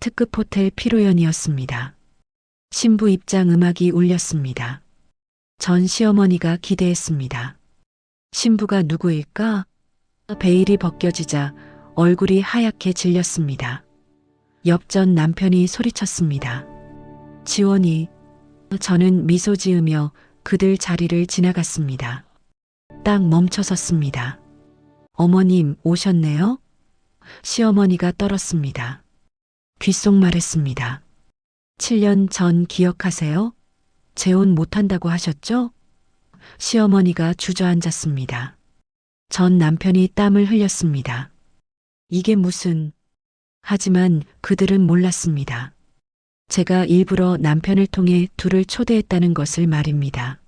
특급 호텔 피로연이었습니다. 신부 입장 음악이 울렸습니다. 전 시어머니가 기대했습니다. 신부가 누구일까? 베일이 벗겨지자 얼굴이 하얗게 질렸습니다. 엽전 남편이 소리쳤습니다. 지원이. 저는 미소 지으며 그들 자리를 지나갔습니다. 딱 멈춰섰습니다. 어머님 오셨네요? 시어머니가 떨었습니다. 귓속말했습니다. 7년 전 기억하세요? 재혼 못한다고 하셨죠? 시어머니가 주저앉았습니다. 전 남편이 땀을 흘렸습니다. 이게 무슨... 하지만 그들은 몰랐습니다. 제가 일부러 남편을 통해 둘을 초대했다는 것을 말입니다.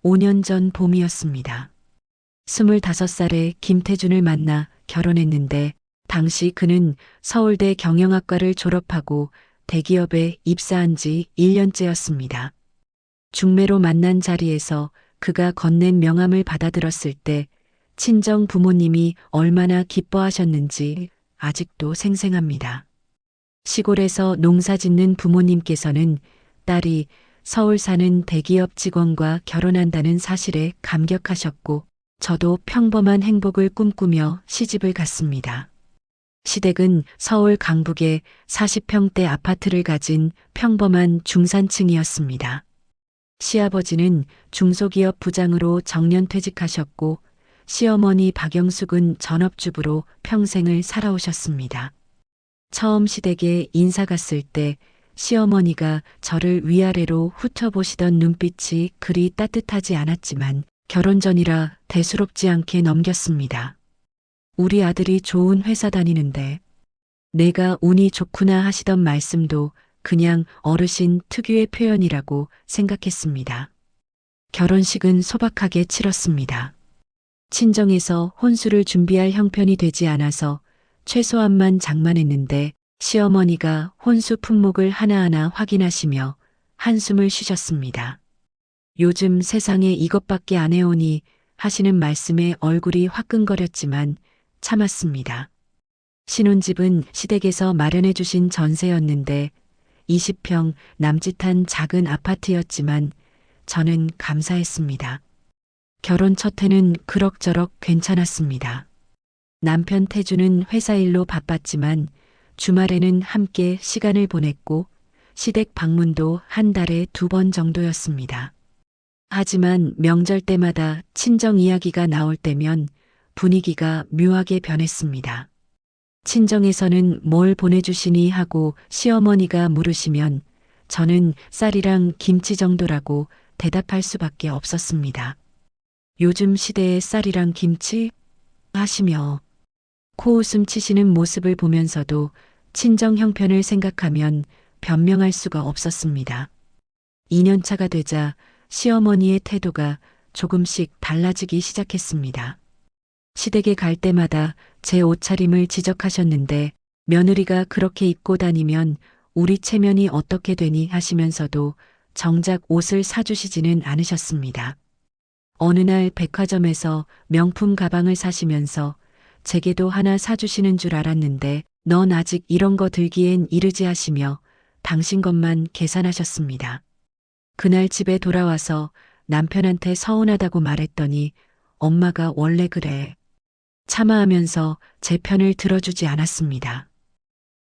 5년 전 봄이었습니다. 25살에 김태준을 만나 결혼했는데 당시 그는 서울대 경영학과를 졸업하고 대기업에 입사한 지 1년째였습니다. 중매로 만난 자리에서 그가 건넨 명함을 받아들었을 때 친정 부모님이 얼마나 기뻐하셨는지 아직도 생생합니다. 시골에서 농사 짓는 부모님께서는 딸이 서울 사는 대기업 직원과 결혼한다는 사실에 감격하셨고 저도 평범한 행복을 꿈꾸며 시집을 갔습니다. 시댁은 서울 강북에 40평대 아파트를 가진 평범한 중산층이었습니다. 시아버지는 중소기업 부장으로 정년퇴직하셨고 시어머니 박영숙은 전업주부로 평생을 살아오셨습니다. 처음 시댁에 인사 갔을 때 시어머니가 저를 위아래로 훑어보시던 눈빛이 그리 따뜻하지 않았지만 결혼 전이라 대수롭지 않게 넘겼습니다. 우리 아들이 좋은 회사 다니는데 내가 운이 좋구나 하시던 말씀도 그냥 어르신 특유의 표현이라고 생각했습니다. 결혼식은 소박하게 치렀습니다. 친정에서 혼수를 준비할 형편이 되지 않아서 최소한만 장만했는데 시어머니가 혼수 품목을 하나하나 확인하시며 한숨을 쉬셨습니다. 요즘 세상에 이것밖에 안 해오니 하시는 말씀에 얼굴이 화끈거렸지만 참았습니다. 신혼집은 시댁에서 마련해 주신 전세였는데 20평 남짓한 작은 아파트였지만 저는 감사했습니다. 결혼 첫 해는 그럭저럭 괜찮았습니다. 남편 태주는 회사 일로 바빴지만 주말에는 함께 시간을 보냈고 시댁 방문도 한 달에 2번 정도였습니다. 하지만 명절 때마다 친정 이야기가 나올 때면 분위기가 묘하게 변했습니다. 친정에서는 뭘 보내주시니 하고 시어머니가 물으시면 저는 쌀이랑 김치 정도라고 대답할 수밖에 없었습니다. 요즘 시대의 쌀이랑 김치? 하시며 코웃음 치시는 모습을 보면서도 친정 형편을 생각하면 변명할 수가 없었습니다. 2년차가 되자 시어머니의 태도가 조금씩 달라지기 시작했습니다. 시댁에 갈 때마다 제 옷차림을 지적하셨는데 며느리가 그렇게 입고 다니면 우리 체면이 어떻게 되니 하시면서도 정작 옷을 사주시지는 않으셨습니다. 어느 날 백화점에서 명품 가방을 사시면서 제게도 하나 사주시는 줄 알았는데 넌 아직 이런 거 들기엔 이르지 하시며 당신 것만 계산하셨습니다. 그날 집에 돌아와서 남편한테 서운하다고 말했더니 엄마가 원래 그래. 참아하면서 제 편을 들어주지 않았습니다.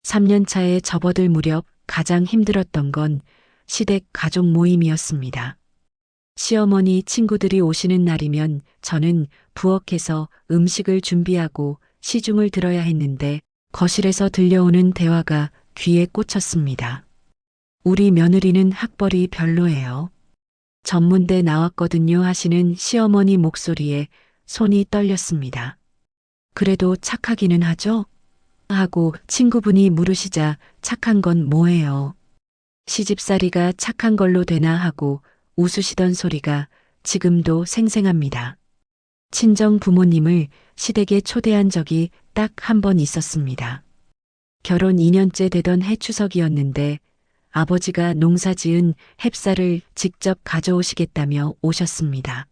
3년 차에 접어들 무렵 가장 힘들었던 건 시댁 가족 모임이었습니다. 시어머니 친구들이 오시는 날이면 저는 부엌에서 음식을 준비하고 시중을 들어야 했는데 거실에서 들려오는 대화가 귀에 꽂혔습니다. 우리 며느리는 학벌이 별로예요. 전문대 나왔거든요 하시는 시어머니 목소리에 손이 떨렸습니다. 그래도 착하기는 하죠? 하고 친구분이 물으시자 착한 건 뭐예요? 시집살이가 착한 걸로 되나 하고 웃으시던 소리가 지금도 생생합니다. 친정 부모님을 시댁에 초대한 적이 딱 한 번 있었습니다. 결혼 2년째 되던 해 추석이었는데 아버지가 농사지은 햅쌀을 직접 가져오시겠다며 오셨습니다.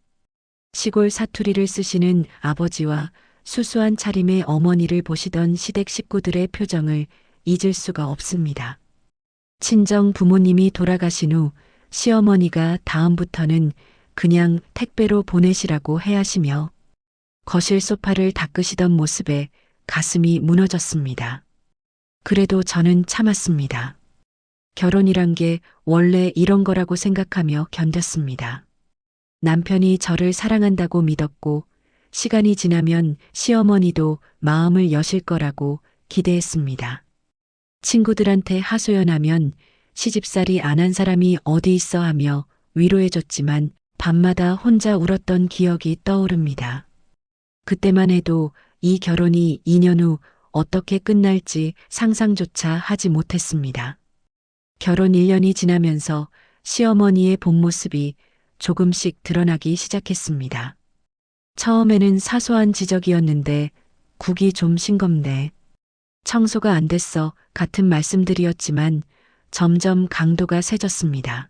시골 사투리를 쓰시는 아버지와 수수한 차림의 어머니를 보시던 시댁 식구들의 표정을 잊을 수가 없습니다. 친정 부모님이 돌아가신 후 시어머니가 다음부터는 그냥 택배로 보내시라고 해하시며 거실 소파를 닦으시던 모습에 가슴이 무너졌습니다. 그래도 저는 참았습니다. 결혼이란 게 원래 이런 거라고 생각하며 견뎠습니다. 남편이 저를 사랑한다고 믿었고 시간이 지나면 시어머니도 마음을 여실 거라고 기대했습니다. 친구들한테 하소연하면 시집살이 안 한 사람이 어디 있어 하며 위로해줬지만 밤마다 혼자 울었던 기억이 떠오릅니다. 그때만 해도 이 결혼이 2년 후 어떻게 끝날지 상상조차 하지 못했습니다. 결혼 1년이 지나면서 시어머니의 본 모습이 조금씩 드러나기 시작했습니다. 처음에는 사소한 지적이었는데 국이 좀 싱겁네. 청소가 안 됐어 같은 말씀들이었지만 점점 강도가 세졌습니다.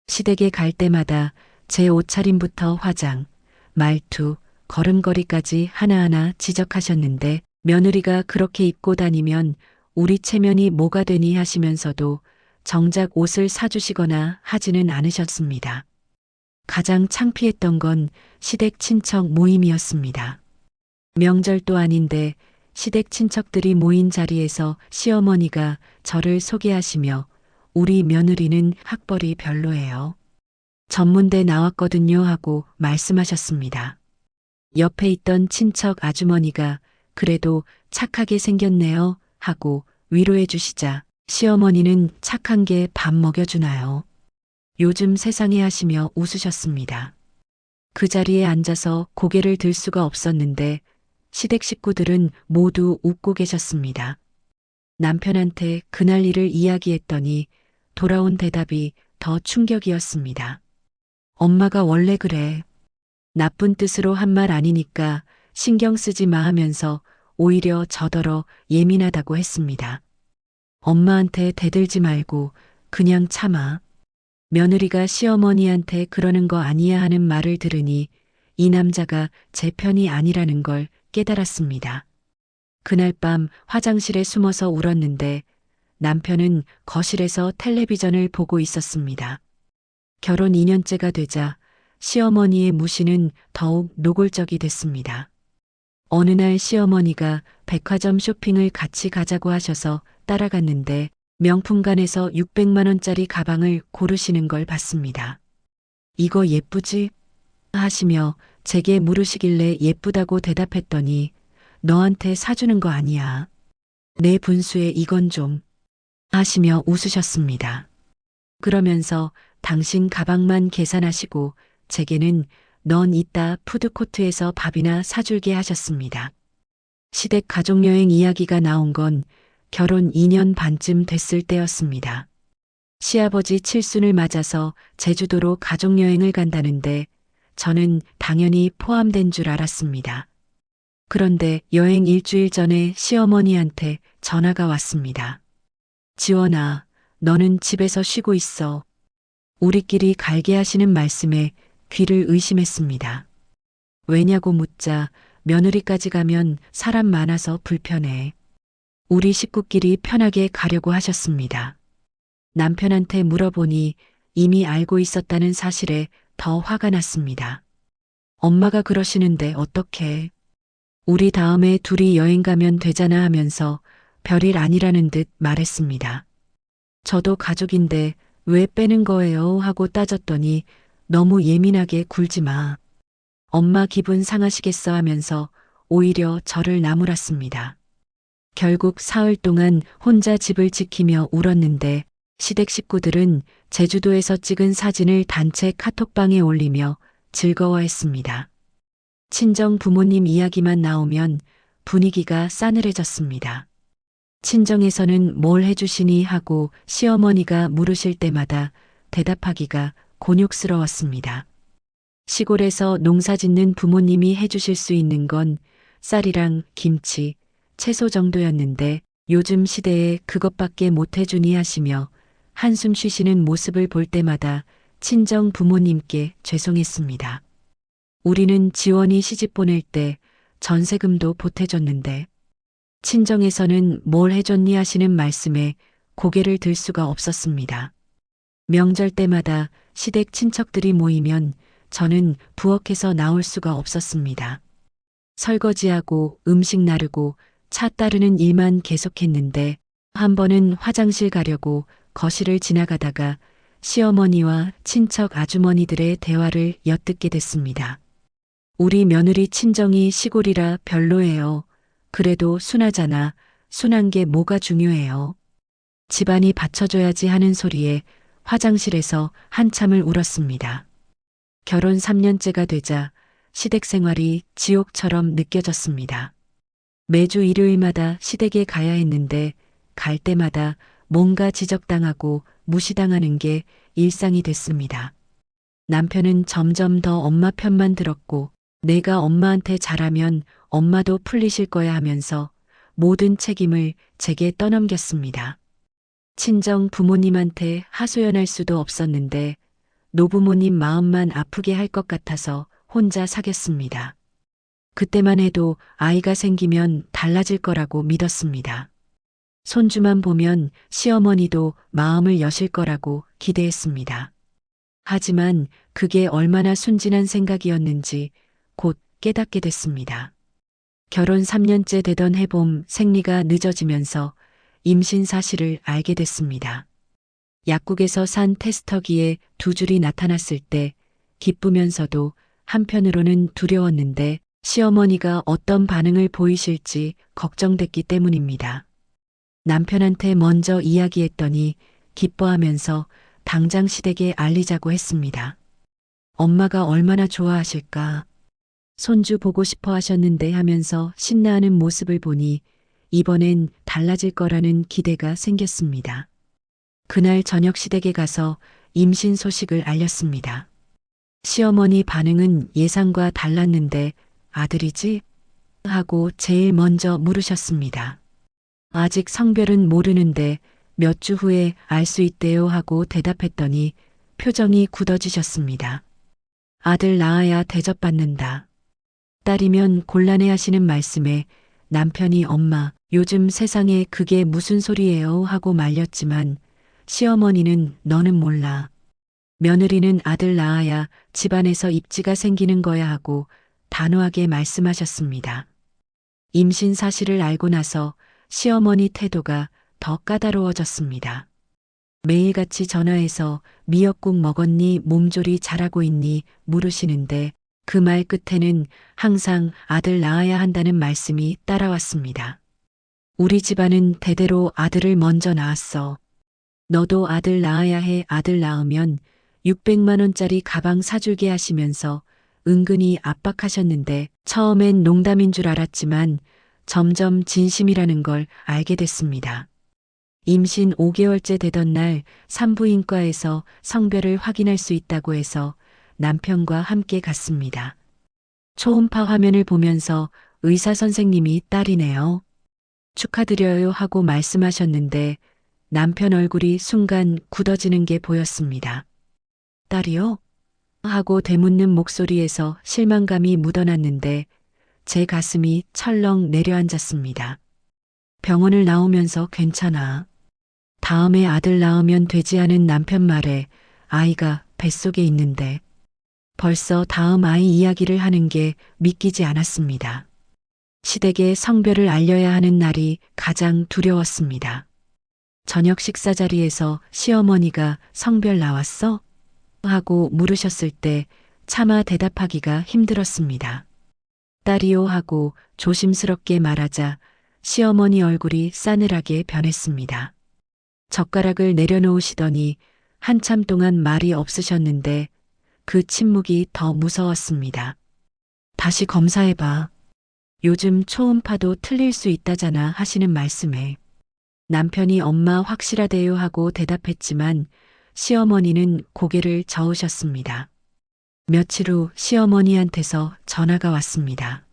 시댁에 갈 때마다 제 옷차림부터 화장, 말투, 걸음걸이까지 하나하나 지적하셨는데 며느리가 그렇게 입고 다니면 우리 체면이 뭐가 되니 하시면서도 정작 옷을 사주시거나 하지는 않으셨습니다. 가장 창피했던 건 시댁 친척 모임이었습니다. 명절도 아닌데 시댁 친척들이 모인 자리에서 시어머니가 저를 소개하시며 우리 며느리는 학벌이 별로예요. 전문대 나왔거든요 하고 말씀하셨습니다. 옆에 있던 친척 아주머니가 그래도 착하게 생겼네요 하고 위로해 주시자 시어머니는 착한 게 밥 먹여주나요? 요즘 세상에 하시며 웃으셨습니다. 그 자리에 앉아서 고개를 들 수가 없었는데 시댁 식구들은 모두 웃고 계셨습니다. 남편한테 그날 일을 이야기했더니 돌아온 대답이 더 충격이었습니다. 엄마가 원래 그래. 나쁜 뜻으로 한 말 아니니까 신경 쓰지 마 하면서 오히려 저더러 예민하다고 했습니다. 엄마한테 대들지 말고 그냥 참아. 며느리가 시어머니한테 그러는 거 아니야 하는 말을 들으니 이 남자가 제 편이 아니라는 걸 깨달았습니다. 그날 밤 화장실에 숨어서 울었는데 남편은 거실에서 텔레비전을 보고 있었습니다. 결혼 2년째가 되자 시어머니의 무시는 더욱 노골적이 됐습니다. 어느 날 시어머니가 백화점 쇼핑을 같이 가자고 하셔서 따라갔는데 명품관에서 600만 원짜리 가방을 고르시는 걸 봤습니다. 이거 예쁘지? 하시며 제게 물으시길래 예쁘다고 대답했더니 너한테 사주는 거 아니야. 내 분수에 이건 좀 하시며 웃으셨습니다. 그러면서 당신 가방만 계산하시고 제게는 넌 이따 푸드코트에서 밥이나 사줄게 하셨습니다. 시댁 가족여행 이야기가 나온 건 결혼 2년 반쯤 됐을 때였습니다. 시아버지 칠순을 맞아서 제주도로 가족여행을 간다는데 저는 당연히 포함된 줄 알았습니다. 그런데 여행 일주일 전에 시어머니한테 전화가 왔습니다. 지원아, 너는 집에서 쉬고 있어. 우리끼리 갈게 하시는 말씀에 귀를 의심했습니다. 왜냐고 묻자 며느리까지 가면 사람 많아서 불편해. 우리 식구끼리 편하게 가려고 하셨습니다. 남편한테 물어보니 이미 알고 있었다는 사실에 더 화가 났습니다. 엄마가 그러시는데 어떡해. 우리 다음에 둘이 여행 가면 되잖아 하면서 별일 아니라는 듯 말했습니다. 저도 가족인데 왜 빼는 거예요 하고 따졌더니 너무 예민하게 굴지 마. 엄마 기분 상하시겠어 하면서 오히려 저를 나무랐습니다. 결국 사흘 동안 혼자 집을 지키며 울었는데 시댁 식구들은 제주도에서 찍은 사진을 단체 카톡방에 올리며 즐거워했습니다. 친정 부모님 이야기만 나오면 분위기가 싸늘해졌습니다. 친정에서는 뭘 해주시니 하고 시어머니가 물으실 때마다 대답하기가 곤욕스러웠습니다. 시골에서 농사 짓는 부모님이 해주실 수 있는 건 쌀이랑 김치, 채소 정도였는데 요즘 시대에 그것밖에 못 해주니 하시며 한숨 쉬시는 모습을 볼 때마다 친정 부모님께 죄송했습니다. 우리는 지원이 시집 보낼 때 전세금도 보태줬는데 친정에서는 뭘 해줬니 하시는 말씀에 고개를 들 수가 없었습니다. 명절 때마다 시댁 친척들이 모이면 저는 부엌에서 나올 수가 없었습니다. 설거지하고 음식 나르고 차 따르는 일만 계속했는데 한 번은 화장실 가려고 거실을 지나가다가 시어머니와 친척 아주머니들의 대화를 엿듣게 됐습니다. 우리 며느리 친정이 시골이라 별로예요. 그래도 순하잖아. 순한 게 뭐가 중요해요. 집안이 받쳐줘야지 하는 소리에 화장실에서 한참을 울었습니다. 결혼 3년째가 되자 시댁 생활이 지옥처럼 느껴졌습니다. 매주 일요일마다 시댁에 가야 했는데 갈 때마다 뭔가 지적당하고 무시당하는 게 일상이 됐습니다. 남편은 점점 더 엄마 편만 들었고 내가 엄마한테 잘하면 엄마도 풀리실 거야 하면서 모든 책임을 제게 떠넘겼습니다. 친정 부모님한테 하소연할 수도 없었는데 노부모님 마음만 아프게 할 것 같아서 혼자 사겼습니다. 그때만 해도 아이가 생기면 달라질 거라고 믿었습니다. 손주만 보면 시어머니도 마음을 여실 거라고 기대했습니다. 하지만 그게 얼마나 순진한 생각이었는지 곧 깨닫게 됐습니다. 결혼 3년째 되던 해봄 생리가 늦어지면서 임신 사실을 알게 됐습니다. 약국에서 산 테스터기에 2줄이 나타났을 때 기쁘면서도 한편으로는 두려웠는데 시어머니가 어떤 반응을 보이실지 걱정됐기 때문입니다. 남편한테 먼저 이야기했더니 기뻐하면서 당장 시댁에 알리자고 했습니다. 엄마가 얼마나 좋아하실까. 손주 보고 싶어 하셨는데 하면서 신나하는 모습을 보니 이번엔 달라질 거라는 기대가 생겼습니다. 그날 저녁 시댁에 가서 임신 소식을 알렸습니다. 시어머니 반응은 예상과 달랐는데 아들이지? 하고 제일 먼저 물으셨습니다. 아직 성별은 모르는데 몇 주 후에 알 수 있대요 하고 대답했더니 표정이 굳어지셨습니다. 아들 낳아야 대접받는다. 딸이면 곤란해 하시는 말씀에 남편이 엄마, 요즘 세상에 그게 무슨 소리예요 하고 말렸지만 시어머니는 너는 몰라. 며느리는 아들 낳아야 집안에서 입지가 생기는 거야 하고 단호하게 말씀하셨습니다. 임신 사실을 알고 나서 시어머니 태도가 더 까다로워졌습니다. 매일같이 전화해서 미역국 먹었니, 몸조리 잘하고 있니 물으시는데 그 말 끝에는 항상 아들 낳아야 한다는 말씀이 따라왔습니다. 우리 집안은 대대로 아들을 먼저 낳았어. 너도 아들 낳아야 해. 아들 낳으면 600만 원짜리 가방 사줄게 하시면서 은근히 압박하셨는데 처음엔 농담인 줄 알았지만 점점 진심이라는 걸 알게 됐습니다. 임신 5개월째 되던 날 산부인과에서 성별을 확인할 수 있다고 해서 남편과 함께 갔습니다. 초음파 화면을 보면서 의사 선생님이 딸이네요. 축하드려요 하고 말씀하셨는데 남편 얼굴이 순간 굳어지는 게 보였습니다. 딸이요? 하고 되묻는 목소리에서 실망감이 묻어났는데 제 가슴이 철렁 내려앉았습니다. 병원을 나오면서 괜찮아. 다음에 아들 낳으면 되지 하는 남편 말에 아이가 뱃속에 있는데 벌써 다음 아이 이야기를 하는 게 믿기지 않았습니다. 시댁에 성별을 알려야 하는 날이 가장 두려웠습니다. 저녁 식사 자리에서 시어머니가 성별 나왔어? 하고 물으셨을 때 차마 대답하기가 힘들었습니다. 딸이요 하고 조심스럽게 말하자 시어머니 얼굴이 싸늘하게 변했습니다. 젓가락을 내려놓으시더니 한참 동안 말이 없으셨는데 그 침묵이 더 무서웠습니다. 다시 검사해봐. 요즘 초음파도 틀릴 수 있다잖아 하시는 말씀에 남편이 엄마 확실하대요 하고 대답했지만 시어머니는 고개를 저으셨습니다. 며칠 후 시어머니한테서 전화가 왔습니다.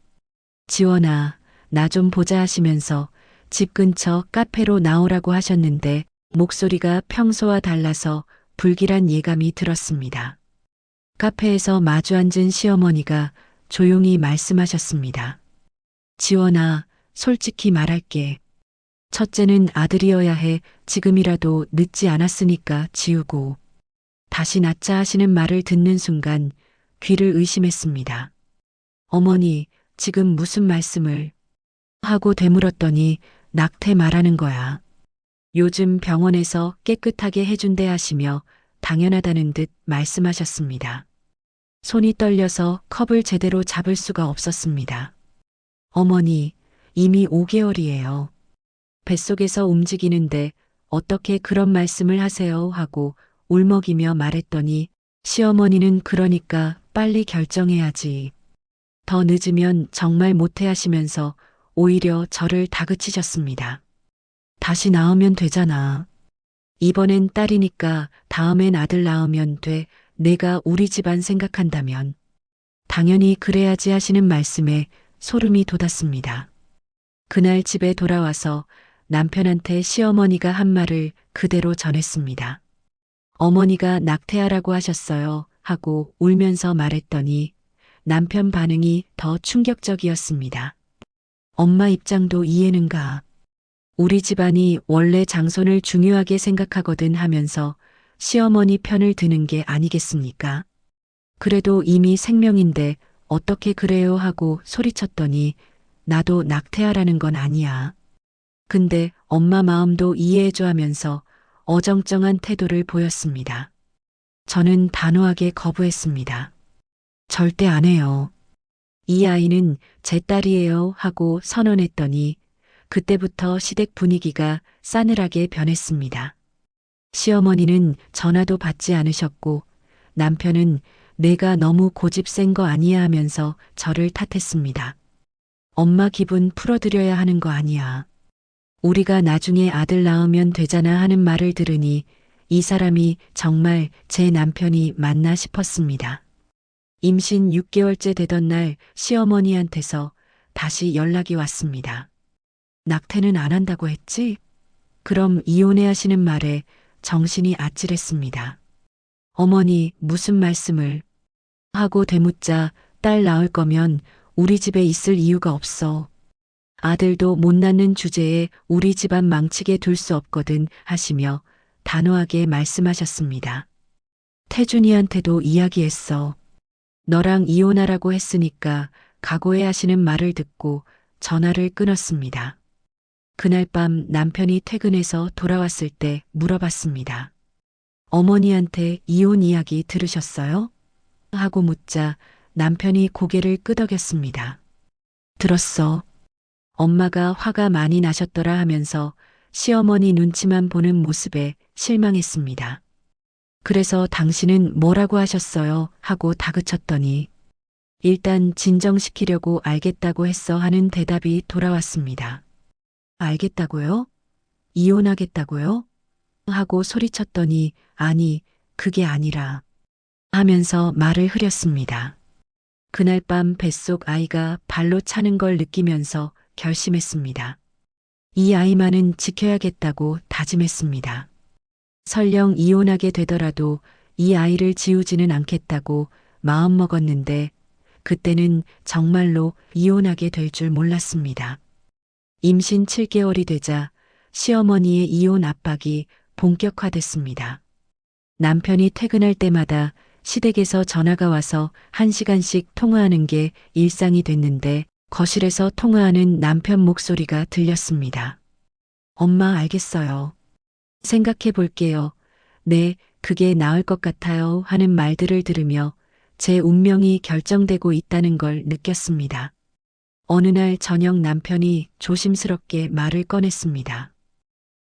지원아, 나 좀 보자 하시면서 집 근처 카페로 나오라고 하셨는데 목소리가 평소와 달라서 불길한 예감이 들었습니다. 카페에서 마주 앉은 시어머니가 조용히 말씀하셨습니다. 지원아, 솔직히 말할게. 첫째는 아들이어야 해. 지금이라도 늦지 않았으니까 지우고. 다시 낳자 하시는 말을 듣는 순간 귀를 의심했습니다. 어머니, 지금 무슨 말씀을 하고 되물었더니 낙태 말하는 거야. 요즘 병원에서 깨끗하게 해준대 하시며 당연하다는 듯 말씀하셨습니다. 손이 떨려서 컵을 제대로 잡을 수가 없었습니다. 어머니, 이미 5개월이에요. 뱃속에서 움직이는데 어떻게 그런 말씀을 하세요 하고 울먹이며 말했더니 시어머니는 그러니까 빨리 결정해야지. 더 늦으면 정말 못해 하시면서 오히려 저를 다그치셨습니다. 다시 낳으면 되잖아. 이번엔 딸이니까 다음엔 아들 낳으면 돼. 내가 우리 집안 생각한다면. 당연히 그래야지 하시는 말씀에 소름이 돋았습니다. 그날 집에 돌아와서 남편한테 시어머니가 한 말을 그대로 전했습니다. 어머니가 낙태하라고 하셨어요 하고 울면서 말했더니 남편 반응이 더 충격적이었습니다. 엄마 입장도 이해는 가. 우리 집안이 원래 장손을 중요하게 생각하거든 하면서 시어머니 편을 드는 게 아니겠습니까? 그래도 이미 생명인데 어떻게 그래요 하고 소리쳤더니 나도 낙태하라는 건 아니야. 근데 엄마 마음도 이해해줘 하면서 어정쩡한 태도를 보였습니다. 저는 단호하게 거부했습니다. 절대 안 해요. 이 아이는 제 딸이에요 하고 선언했더니 그때부터 시댁 분위기가 싸늘하게 변했습니다. 시어머니는 전화도 받지 않으셨고 남편은 내가 너무 고집 센 거 아니야 하면서 저를 탓했습니다. 엄마 기분 풀어드려야 하는 거 아니야. 우리가 나중에 아들 낳으면 되잖아 하는 말을 들으니 이 사람이 정말 제 남편이 맞나 싶었습니다. 임신 6개월째 되던 날 시어머니한테서 다시 연락이 왔습니다. 낙태는 안 한다고 했지? 그럼 이혼해 하시는 말에 정신이 아찔했습니다. 어머니 무슨 말씀을 하고 되묻자 딸 낳을 거면 우리 집에 있을 이유가 없어. 아들도 못 낳는 주제에 우리 집안 망치게 둘 수 없거든 하시며 단호하게 말씀하셨습니다. 태준이한테도 이야기했어. 너랑 이혼하라고 했으니까 각오해 하시는 말을 듣고 전화를 끊었습니다. 그날 밤 남편이 퇴근해서 돌아왔을 때 물어봤습니다. 어머니한테 이혼 이야기 들으셨어요? 하고 묻자 남편이 고개를 끄덕였습니다. 들었어. 엄마가 화가 많이 나셨더라 하면서 시어머니 눈치만 보는 모습에 실망했습니다. 그래서 당신은 뭐라고 하셨어요? 하고 다그쳤더니 일단 진정시키려고 알겠다고 했어 하는 대답이 돌아왔습니다. 알겠다고요? 이혼하겠다고요? 하고 소리쳤더니 아니, 그게 아니라 하면서 말을 흐렸습니다. 그날 밤 뱃속 아이가 발로 차는 걸 느끼면서 결심했습니다. 이 아이만은 지켜야겠다고 다짐했습니다. 설령 이혼하게 되더라도 이 아이를 지우지는 않겠다고 마음먹었는데 그때는 정말로 이혼하게 될 줄 몰랐습니다. 임신 7개월이 되자 시어머니의 이혼 압박이 본격화됐습니다. 남편이 퇴근할 때마다 시댁에서 전화가 와서 1시간씩 통화하는 게 일상이 됐는데 거실에서 통화하는 남편 목소리가 들렸습니다. 엄마 알겠어요. 생각해 볼게요. 네, 그게 나을 것 같아요 하는 말들을 들으며 제 운명이 결정되고 있다는 걸 느꼈습니다. 어느 날 저녁 남편이 조심스럽게 말을 꺼냈습니다.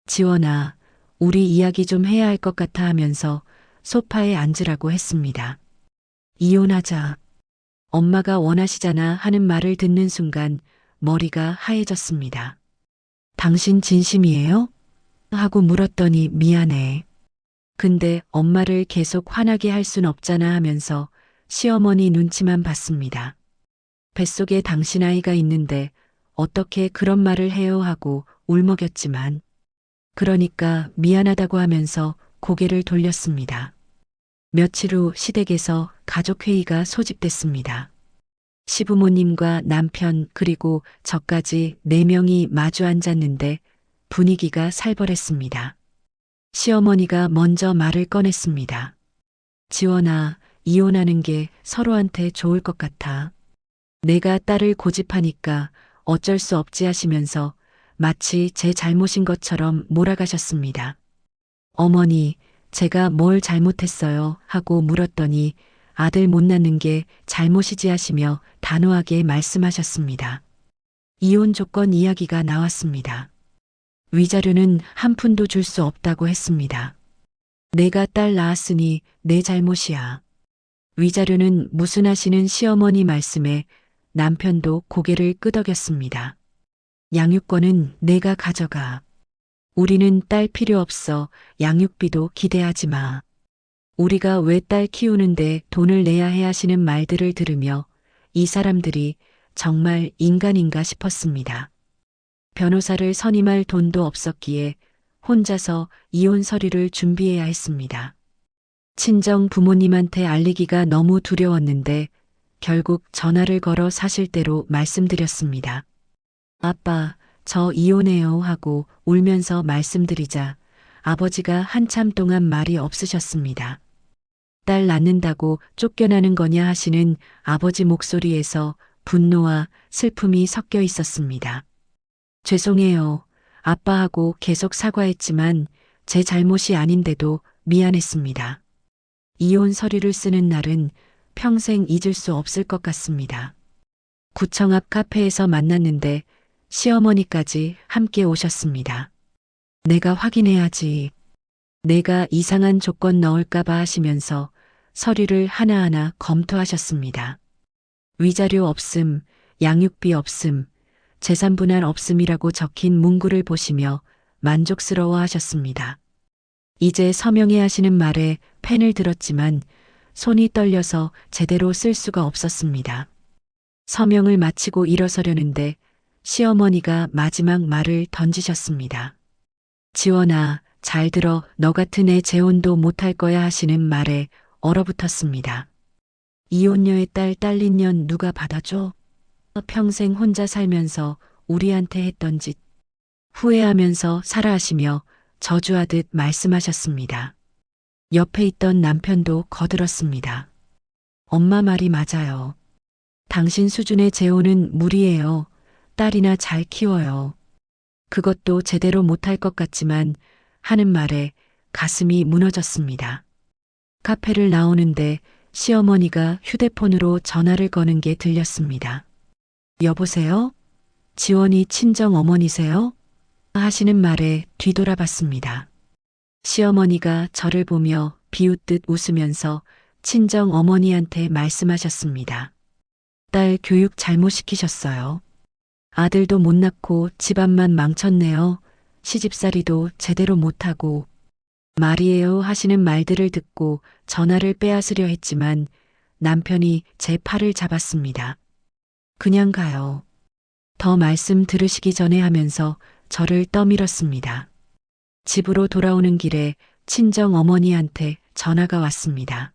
지원아, 우리 이야기 좀 해야 할 것 같아 하면서 소파에 앉으라고 했습니다. 이혼하자. 엄마가 원하시잖아 하는 말을 듣는 순간 머리가 하얘졌습니다. 당신 진심이에요? 하고 물었더니 미안해. 근데 엄마를 계속 화나게 할 순 없잖아 하면서 시어머니 눈치만 봤습니다. 뱃속에 당신 아이가 있는데 어떻게 그런 말을 해요 하고 울먹였지만 그러니까 미안하다고 하면서 고개를 돌렸습니다. 며칠 후 시댁에서 가족회의가 소집됐습니다. 시부모님과 남편 그리고 저까지 4명이 마주 앉았는데 분위기가 살벌했습니다. 시어머니가 먼저 말을 꺼냈습니다. 지원아, 이혼하는 게 서로한테 좋을 것 같아. 내가 딸을 고집하니까 어쩔 수 없지 하시면서 마치 제 잘못인 것처럼 몰아가셨습니다. 어머니, 제가 뭘 잘못했어요? 하고 물었더니 아들 못 낳는 게 잘못이지 하시며 단호하게 말씀하셨습니다. 이혼 조건 이야기가 나왔습니다. 위자료는 한 푼도 줄 수 없다고 했습니다. 내가 딸 낳았으니 내 잘못이야. 위자료는 무슨 하시는 시어머니 말씀에 남편도 고개를 끄덕였습니다. 양육권은 내가 가져가. 우리는 딸 필요 없어. 양육비도 기대하지 마. 우리가 왜 딸 키우는데 돈을 내야 해 하시는 말들을 들으며 이 사람들이 정말 인간인가 싶었습니다. 변호사를 선임할 돈도 없었기에 혼자서 이혼 서류를 준비해야 했습니다. 친정 부모님한테 알리기가 너무 두려웠는데 결국 전화를 걸어 사실대로 말씀드렸습니다. 아빠, 저 이혼해요 하고 울면서 말씀드리자 아버지가 한참 동안 말이 없으셨습니다. 딸 낳는다고 쫓겨나는 거냐 하시는 아버지 목소리에서 분노와 슬픔이 섞여 있었습니다. 죄송해요. 아빠하고 계속 사과했지만 제 잘못이 아닌데도 미안했습니다. 이혼 서류를 쓰는 날은 평생 잊을 수 없을 것 같습니다. 구청 앞 카페에서 만났는데 시어머니까지 함께 오셨습니다. 내가 확인해야지. 내가 이상한 조건 넣을까봐 하시면서 서류를 하나하나 검토하셨습니다. 위자료 없음, 양육비 없음, 재산 분할 없음이라고 적힌 문구를 보시며 만족스러워 하셨습니다. 이제 서명해 하시는 말에 펜을 들었지만 손이 떨려서 제대로 쓸 수가 없었습니다. 서명을 마치고 일어서려는데 시어머니가 마지막 말을 던지셨습니다. 지원아, 잘 들어. 너 같은 애 재혼도 못할 거야 하시는 말에 얼어붙었습니다. 이혼녀의 딸 딸린 년 누가 받아줘? 평생 혼자 살면서 우리한테 했던 짓 후회하면서 살아 하시며 저주하듯 말씀하셨습니다. 옆에 있던 남편도 거들었습니다. 엄마 말이 맞아요. 당신 수준의 재혼은 무리예요. 딸이나 잘 키워요. 그것도 제대로 못할 것 같지만 하는 말에 가슴이 무너졌습니다. 카페를 나오는데 시어머니가 휴대폰으로 전화를 거는 게 들렸습니다. 여보세요? 지원이 친정 어머니세요? 하시는 말에 뒤돌아봤습니다. 시어머니가 저를 보며 비웃듯 웃으면서 친정 어머니한테 말씀하셨습니다. 딸 교육 잘못 시키셨어요. 아들도 못 낳고 집안만 망쳤네요. 시집살이도 제대로 못하고. 말이에요 하시는 말들을 듣고 전화를 빼앗으려 했지만 남편이 제 팔을 잡았습니다. 그냥 가요. 더 말씀 들으시기 전에 하면서 저를 떠밀었습니다. 집으로 돌아오는 길에 친정 어머니한테 전화가 왔습니다.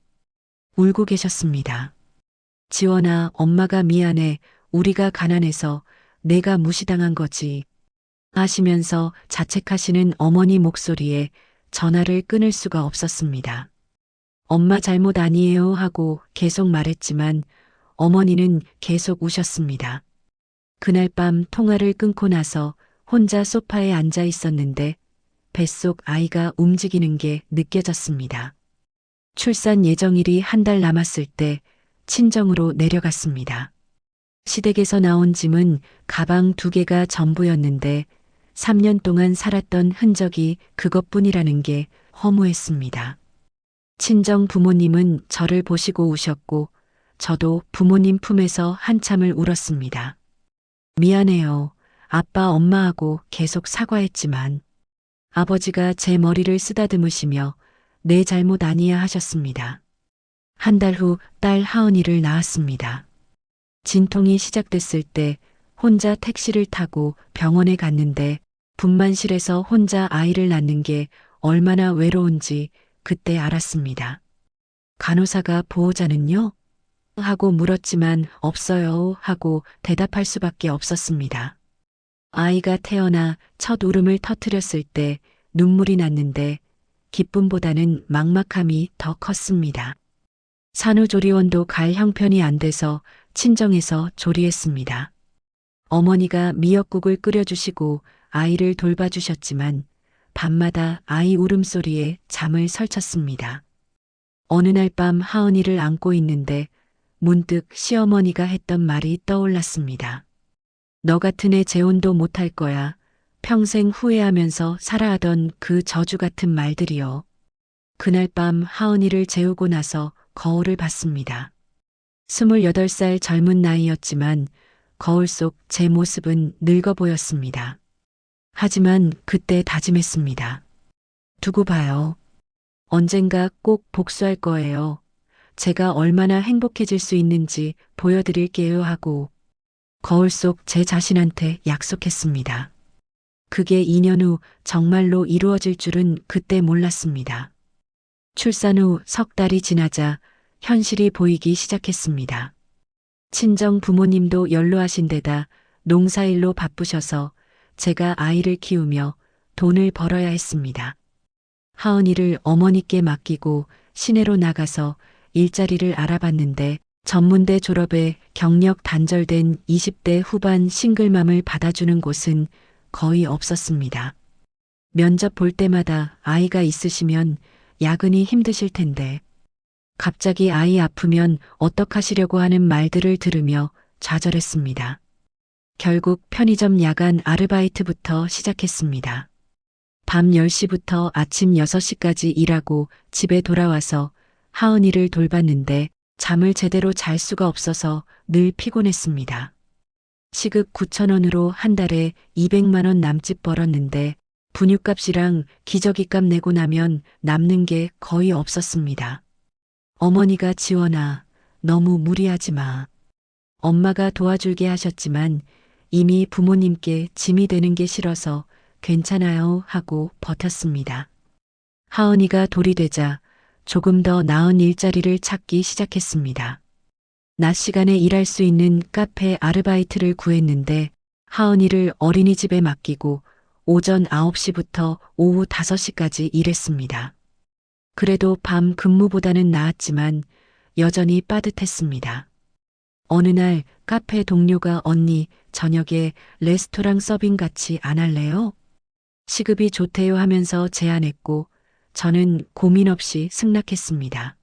울고 계셨습니다. 지원아, 엄마가 미안해. 우리가 가난해서 내가 무시당한 거지. 하시면서 자책하시는 어머니 목소리에 전화를 끊을 수가 없었습니다. 엄마 잘못 아니에요 하고 계속 말했지만 어머니는 계속 우셨습니다. 그날 밤 통화를 끊고 나서 혼자 소파에 앉아 있었는데 뱃속 아이가 움직이는 게 느껴졌습니다. 출산 예정일이 한 달 남았을 때 친정으로 내려갔습니다. 시댁에서 나온 짐은 가방 2개가 전부였는데 3년 동안 살았던 흔적이 그것뿐이라는 게 허무했습니다. 친정 부모님은 저를 보시고 우셨고 저도 부모님 품에서 한참을 울었습니다. 미안해요. 아빠 엄마하고 계속 사과했지만 아버지가 제 머리를 쓰다듬으시며 내 잘못 아니야 하셨습니다. 한 달 후 딸 하은이를 낳았습니다. 진통이 시작됐을 때 혼자 택시를 타고 병원에 갔는데 분만실에서 혼자 아이를 낳는 게 얼마나 외로운지 그때 알았습니다. 간호사가 보호자는요? 하고 물었지만 없어요 하고 대답할 수밖에 없었습니다. 아이가 태어나 첫 울음을 터뜨렸을 때 눈물이 났는데 기쁨보다는 막막함이 더 컸습니다. 산후조리원도 갈 형편이 안 돼서 친정에서 조리했습니다. 어머니가 미역국을 끓여주시고 아이를 돌봐주셨지만 밤마다 아이 울음소리에 잠을 설쳤습니다. 어느 날 밤 하은이를 안고 있는데 문득 시어머니가 했던 말이 떠올랐습니다. 너 같은 애 재혼도 못할 거야. 평생 후회하면서 살아하던 그 저주 같은 말들이요. 그날 밤 하은이를 재우고 나서 거울을 봤습니다. 28살 젊은 나이였지만 거울 속 제 모습은 늙어 보였습니다. 하지만 그때 다짐했습니다. 두고 봐요. 언젠가 꼭 복수할 거예요. 제가 얼마나 행복해질 수 있는지 보여드릴게요 하고 거울 속 제 자신한테 약속했습니다. 그게 2년 후 정말로 이루어질 줄은 그때 몰랐습니다. 출산 후 석 달이 지나자 현실이 보이기 시작했습니다. 친정 부모님도 연로하신 데다 농사일로 바쁘셔서 제가 아이를 키우며 돈을 벌어야 했습니다. 하은이를 어머니께 맡기고 시내로 나가서 일자리를 알아봤는데 전문대 졸업에 경력 단절된 20대 후반 싱글맘을 받아주는 곳은 거의 없었습니다. 면접 볼 때마다 아이가 있으시면 야근이 힘드실 텐데 갑자기 아이 아프면 어떡하시려고 하는 말들을 들으며 좌절했습니다. 결국 편의점 야간 아르바이트부터 시작했습니다. 밤 10시부터 아침 6시까지 일하고 집에 돌아와서 하은이를 돌봤는데 잠을 제대로 잘 수가 없어서 늘 피곤했습니다. 시급 9,000원으로 한 달에 200만 원 남짓 벌었는데 분유값이랑 기저귀값 내고 나면 남는 게 거의 없었습니다. 어머니가 지원아, 너무 무리하지 마. 엄마가 도와줄게 하셨지만 이미 부모님께 짐이 되는 게 싫어서 괜찮아요 하고 버텼습니다. 하은이가 돌이 되자 조금 더 나은 일자리를 찾기 시작했습니다. 낮 시간에 일할 수 있는 카페 아르바이트를 구했는데 하은이를 어린이집에 맡기고 오전 9시부터 오후 5시까지 일했습니다. 그래도 밤 근무보다는 나았지만 여전히 빠듯했습니다. 어느 날 카페 동료가 언니 저녁에 레스토랑 서빙 같이 안 할래요? 시급이 좋대요 하면서 제안했고 저는 고민 없이 승낙했습니다.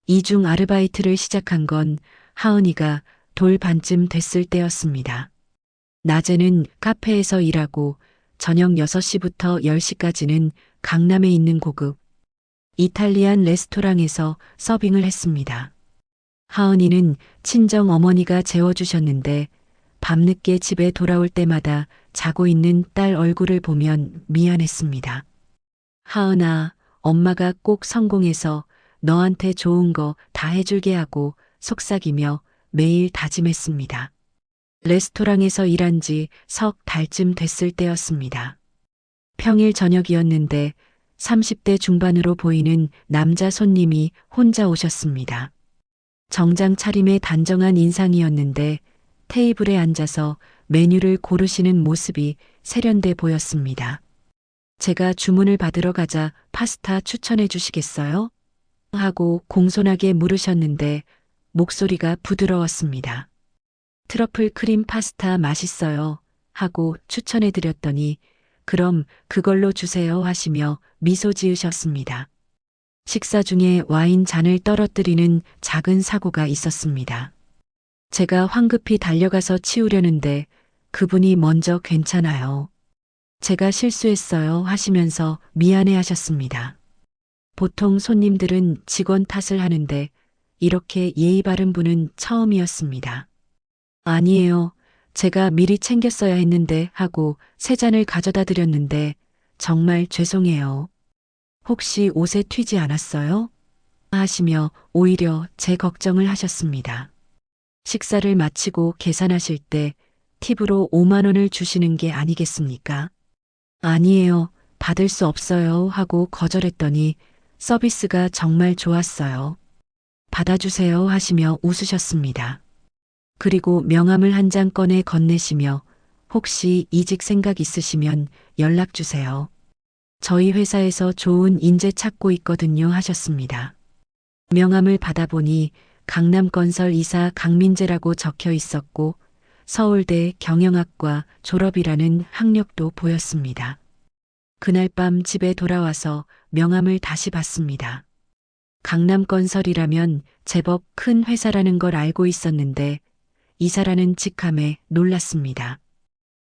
이중 아르바이트를 시작한 건 하은이가 돌 반쯤 됐을 때였습니다. 낮에는 카페에서 일하고 저녁 6시부터 10시까지는 강남에 있는 고급 이탈리안 레스토랑에서 서빙을 했습니다. 하은이는 친정 어머니가 재워주셨는데 밤늦게 집에 돌아올 때마다 자고 있는 딸 얼굴을 보면 미안했습니다. 하은아, 엄마가 꼭 성공해서 너한테 좋은 거 다 해줄게 하고 속삭이며 매일 다짐했습니다. 레스토랑에서 일한 지 석 달쯤 됐을 때였습니다. 평일 저녁이었는데 30대 중반으로 보이는 남자 손님이 혼자 오셨습니다. 정장 차림의 단정한 인상이었는데 테이블에 앉아서 메뉴를 고르시는 모습이 세련돼 보였습니다. 제가 주문을 받으러 가자 파스타 추천해 주시겠어요? 하고 공손하게 물으셨는데 목소리가 부드러웠습니다. 트러플 크림 파스타 맛있어요. 하고 추천해 드렸더니 그럼 그걸로 주세요 하시며 미소 지으셨습니다. 식사 중에 와인 잔을 떨어뜨리는 작은 사고가 있었습니다. 제가 황급히 달려가서 치우려는데 그분이 먼저 괜찮아요. 제가 실수했어요 하시면서 미안해 하셨습니다. 보통 손님들은 직원 탓을 하는데 이렇게 예의 바른 분은 처음이었습니다. 아니에요. 제가 미리 챙겼어야 했는데 하고 세 잔을 가져다 드렸는데 정말 죄송해요. 혹시 옷에 튀지 않았어요? 하시며 오히려 제 걱정을 하셨습니다. 식사를 마치고 계산하실 때 팁으로 5만 원을 주시는 게 아니겠습니까? 아니에요. 받을 수 없어요 하고 거절했더니 서비스가 정말 좋았어요. 받아주세요 하시며 웃으셨습니다. 그리고 명함을 한 장 꺼내 건네시며 혹시 이직 생각 있으시면 연락 주세요. 저희 회사에서 좋은 인재 찾고 있거든요 하셨습니다. 명함을 받아보니 강남건설 이사 강민재라고 적혀 있었고 서울대 경영학과 졸업이라는 학력도 보였습니다. 그날 밤 집에 돌아와서 명함을 다시 봤습니다. 강남건설이라면 제법 큰 회사라는 걸 알고 있었는데 이사라는 직함에 놀랐습니다.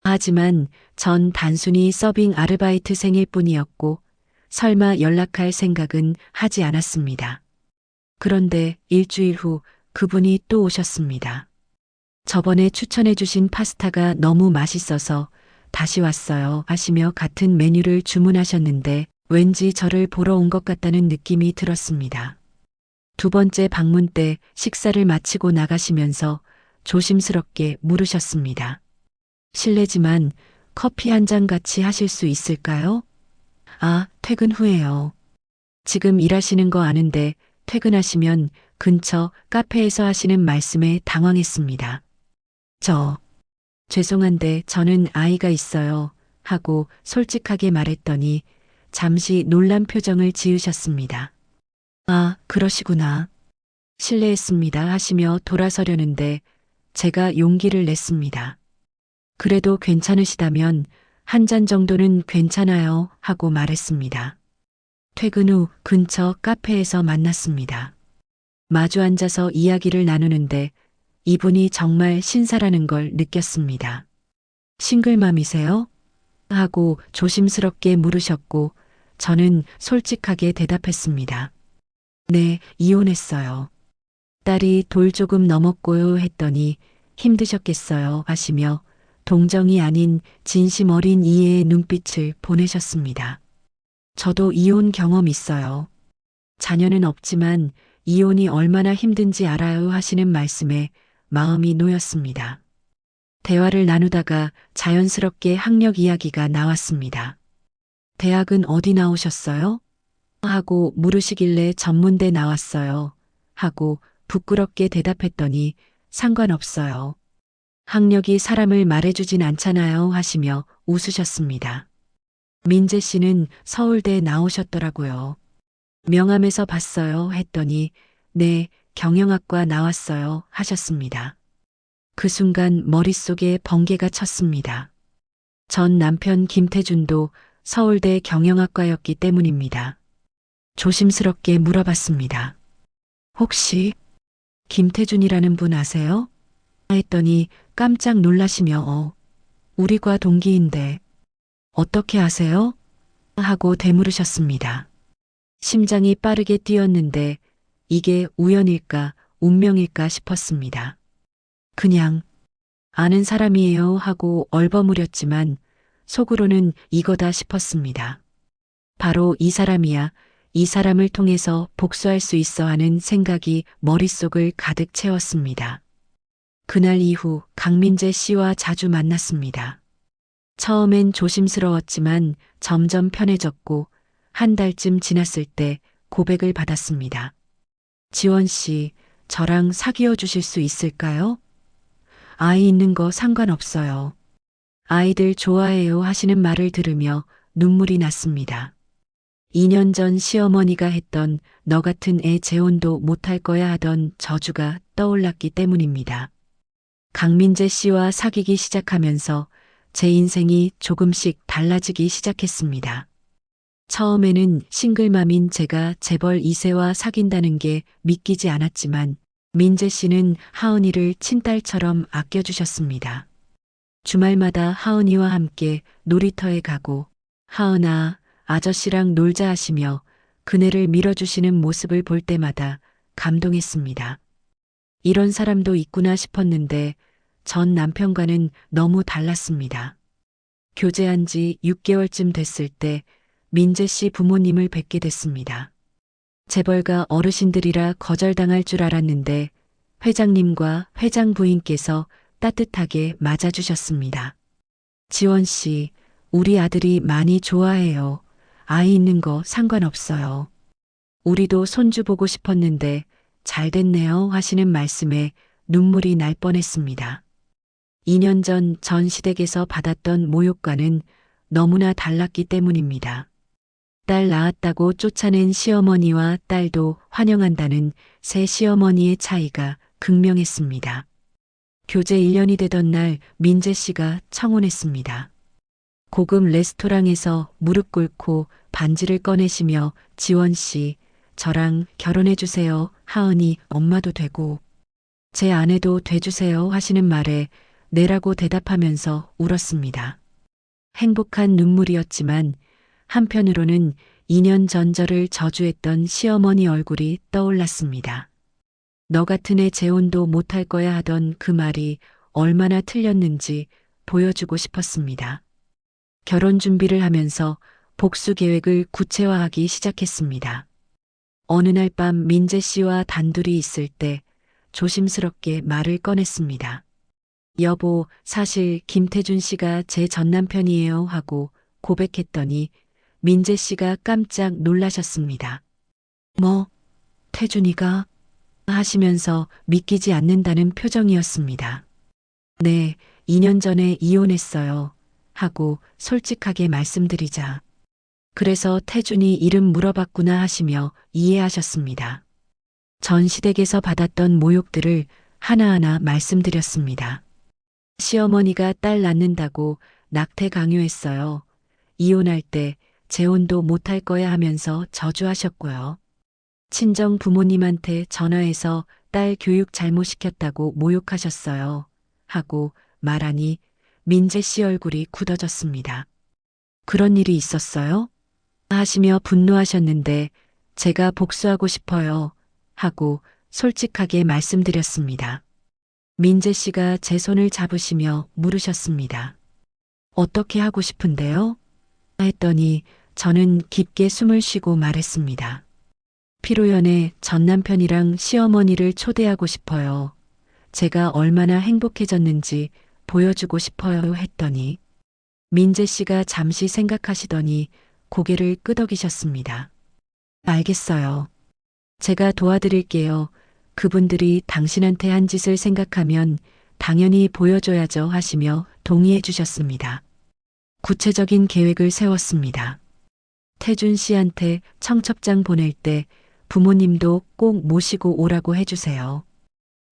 하지만 전 단순히 서빙 아르바이트생일 뿐이었고 설마 연락할 생각은 하지 않았습니다. 그런데 일주일 후 그분이 또 오셨습니다. 저번에 추천해 주신 파스타가 너무 맛있어서 다시 왔어요 하시며 같은 메뉴를 주문하셨는데 왠지 저를 보러 온 것 같다는 느낌이 들었습니다. 두 번째 방문 때 식사를 마치고 나가시면서 조심스럽게 물으셨습니다. 실례지만 커피 한 잔 같이 하실 수 있을까요? 아, 퇴근 후에요. 지금 일하시는 거 아는데 퇴근하시면 근처 카페에서 하시는 말씀에 당황했습니다. 죄송한데 저는 아이가 있어요. 하고 솔직하게 말했더니 잠시 놀란 표정을 지으셨습니다. 아, 그러시구나. 실례했습니다 하시며 돌아서려는데 제가 용기를 냈습니다. 그래도 괜찮으시다면 한 잔 정도는 괜찮아요 하고 말했습니다. 퇴근 후 근처 카페에서 만났습니다. 마주 앉아서 이야기를 나누는데 이분이 정말 신사라는 걸 느꼈습니다. 싱글맘이세요? 하고 조심스럽게 물으셨고 저는 솔직하게 대답했습니다. 네, 이혼했어요. 딸이 돌 조금 넘었고요 했더니 힘드셨겠어요 하시며 동정이 아닌 진심 어린 이해의 눈빛을 보내셨습니다. 저도 이혼 경험 있어요. 자녀는 없지만 이혼이 얼마나 힘든지 알아요 하시는 말씀에 마음이 놓였습니다. 대화를 나누다가 자연스럽게 학력 이야기가 나왔습니다. 대학은 어디 나오셨어요? 하고 물으시길래 전문대 나왔어요. 하고 부끄럽게 대답했더니 상관없어요. 학력이 사람을 말해주진 않잖아요 하시며 웃으셨습니다. 민재 씨는 서울대 나오셨더라고요. 명함에서 봤어요 했더니 네, 경영학과 나왔어요 하셨습니다. 그 순간 머릿속에 번개가 쳤습니다. 전 남편 김태준도 서울대 경영학과였기 때문입니다. 조심스럽게 물어봤습니다. 혹시 김태준이라는 분 아세요? 했더니 깜짝 놀라시며 우리 과 동기인데 어떻게 아세요? 하고 되물으셨습니다. 심장이 빠르게 뛰었는데 이게 우연일까 운명일까 싶었습니다. 그냥 아는 사람이에요 하고 얼버무렸지만 속으로는 이거다 싶었습니다. 바로 이 사람이야. 이 사람을 통해서 복수할 수 있어 하는 생각이 머릿속을 가득 채웠습니다. 그날 이후 강민재 씨와 자주 만났습니다. 처음엔 조심스러웠지만 점점 편해졌고 한 달쯤 지났을 때 고백을 받았습니다. 지원 씨, 저랑 사귀어 주실 수 있을까요? 아이 있는 거 상관없어요. 아이들 좋아해요 하시는 말을 들으며 눈물이 났습니다. 2년 전 시어머니가 했던 너 같은 애 재혼도 못할 거야 하던 저주가 떠올랐기 때문입니다. 강민재 씨와 사귀기 시작하면서 제 인생이 조금씩 달라지기 시작했습니다. 처음에는 싱글맘인 제가 재벌 2세와 사귄다는 게 믿기지 않았지만 민재 씨는 하은이를 친딸처럼 아껴주셨습니다. 주말마다 하은이와 함께 놀이터에 가고 하은아, 아저씨랑 놀자 하시며 그네를 밀어주시는 모습을 볼 때마다 감동했습니다. 이런 사람도 있구나 싶었는데 전 남편과는 너무 달랐습니다. 교제한 지 6개월쯤 됐을 때 민재 씨 부모님을 뵙게 됐습니다. 재벌가 어르신들이라 거절당할 줄 알았는데 회장님과 회장 부인께서 따뜻하게 맞아주셨습니다. 지원 씨, 우리 아들이 많이 좋아해요. 아이 있는 거 상관없어요. 우리도 손주 보고 싶었는데 잘 됐네요 하시는 말씀에 눈물이 날 뻔했습니다. 2년 전 시댁에서 받았던 모욕과는 너무나 달랐기 때문입니다. 딸 낳았다고 쫓아낸 시어머니와 딸도 환영한다는 새 시어머니의 차이가 극명했습니다. 교제 1년이 되던 날 민재 씨가 청혼했습니다. 고급 레스토랑에서 무릎 꿇고 반지를 꺼내시며 지원 씨, 저랑 결혼해 주세요 하으니 엄마도 되고 제 아내도 돼주세요 하시는 말에 네라고 대답하면서 울었습니다. 행복한 눈물이었지만 한편으로는 2년 전 저를 저주했던 시어머니 얼굴이 떠올랐습니다. 너 같은 애 재혼도 못할 거야 하던 그 말이 얼마나 틀렸는지 보여주고 싶었습니다. 결혼 준비를 하면서 복수 계획을 구체화하기 시작했습니다. 어느 날 밤 민재 씨와 단둘이 있을 때 조심스럽게 말을 꺼냈습니다. 여보, 사실 김태준 씨가 제 전남편이에요 하고 고백했더니 민재 씨가 깜짝 놀라셨습니다. 뭐, 태준이가? 하시면서 믿기지 않는다는 표정이었습니다. 네, 2년 전에 이혼했어요. 하고 솔직하게 말씀드리자. 그래서 태준이 이름 물어봤구나 하시며 이해하셨습니다. 전 시댁에서 받았던 모욕들을 하나하나 말씀드렸습니다. 시어머니가 딸 낳는다고 낙태 강요했어요. 이혼할 때 재혼도 못할 거야 하면서 저주하셨고요. 친정 부모님한테 전화해서 딸 교육 잘못시켰다고 모욕하셨어요. 하고 말하니 민재 씨 얼굴이 굳어졌습니다. 그런 일이 있었어요? 하시며 분노하셨는데 제가 복수하고 싶어요. 하고 솔직하게 말씀드렸습니다. 민재 씨가 제 손을 잡으시며 물으셨습니다. 어떻게 하고 싶은데요? 했더니 저는 깊게 숨을 쉬고 말했습니다. 피로연에 전 남편이랑 시어머니를 초대하고 싶어요. 제가 얼마나 행복해졌는지 보여주고 싶어요 했더니 민재 씨가 잠시 생각하시더니 고개를 끄덕이셨습니다. 알겠어요. 제가 도와드릴게요. 그분들이 당신한테 한 짓을 생각하면 당연히 보여줘야죠 하시며 동의해 주셨습니다. 구체적인 계획을 세웠습니다. 태준 씨한테 청첩장 보낼 때 부모님도 꼭 모시고 오라고 해주세요.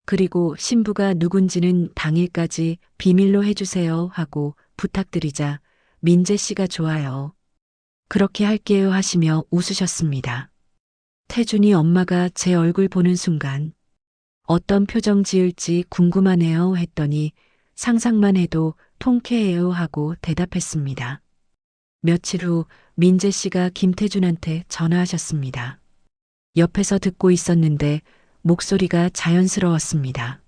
그리고 신부가 누군지는 당일까지 비밀로 해주세요 하고 부탁드리자 민재 씨가 좋아요. 그렇게 할게요 하시며 웃으셨습니다. 태준이 엄마가 제 얼굴 보는 순간 어떤 표정 지을지 궁금하네요 했더니 상상만 해도 통쾌해요 하고 대답했습니다. 며칠 후 민재 씨가 김태준한테 전화하셨습니다. 옆에서 듣고 있었는데 목소리가 자연스러웠습니다.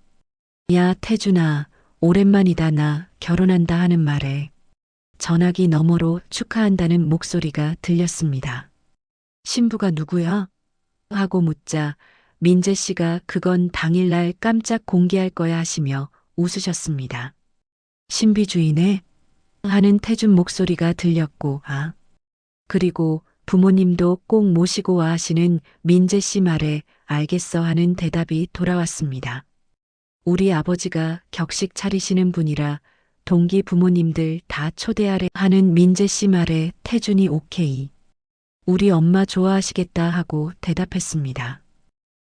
야, 태준아, 오랜만이다. 나 결혼한다 하는 말에 전화기 너머로 축하한다는 목소리가 들렸습니다. 신부가 누구야? 하고 묻자 민재 씨가 그건 당일날 깜짝 공개할 거야 하시며 웃으셨습니다. 신비 주인에? 하는 태준 목소리가 들렸고, 그리고 부모님도 꼭 모시고 와 하시는 민재 씨 말에 알겠어 하는 대답이 돌아왔습니다. 우리 아버지가 격식 차리시는 분이라 동기 부모님들 다 초대하래 하는 민재 씨 말에 태준이 오케이. 우리 엄마 좋아하시겠다 하고 대답했습니다.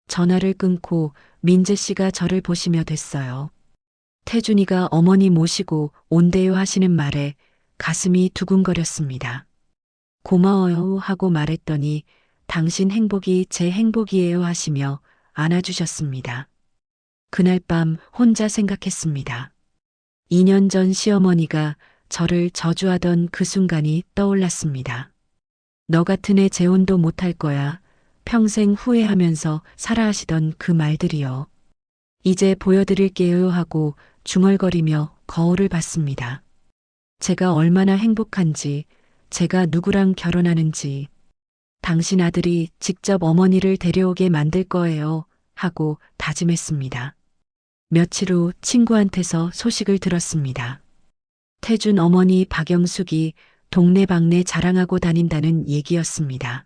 전화를 끊고 민재 씨가 저를 보시며 됐어요. 태준이가 어머니 모시고 온대요 하시는 말에 가슴이 두근거렸습니다. 고마워요 하고 말했더니 당신 행복이 제 행복이에요 하시며 안아주셨습니다. 그날 밤 혼자 생각했습니다. 2년 전 시어머니가 저를 저주하던 그 순간이 떠올랐습니다. 너 같은 애 재혼도 못할 거야. 평생 후회하면서 살아하시던 그 말들이요. 이제 보여드릴게요 하고 중얼거리며 거울을 봤습니다. 제가 얼마나 행복한지, 제가 누구랑 결혼하는지, 당신 아들이 직접 어머니를 데려오게 만들 거예요 하고 다짐했습니다. 며칠 후 친구한테서 소식을 들었습니다. 태준 어머니 박영숙이 동네방네 자랑하고 다닌다는 얘기였습니다.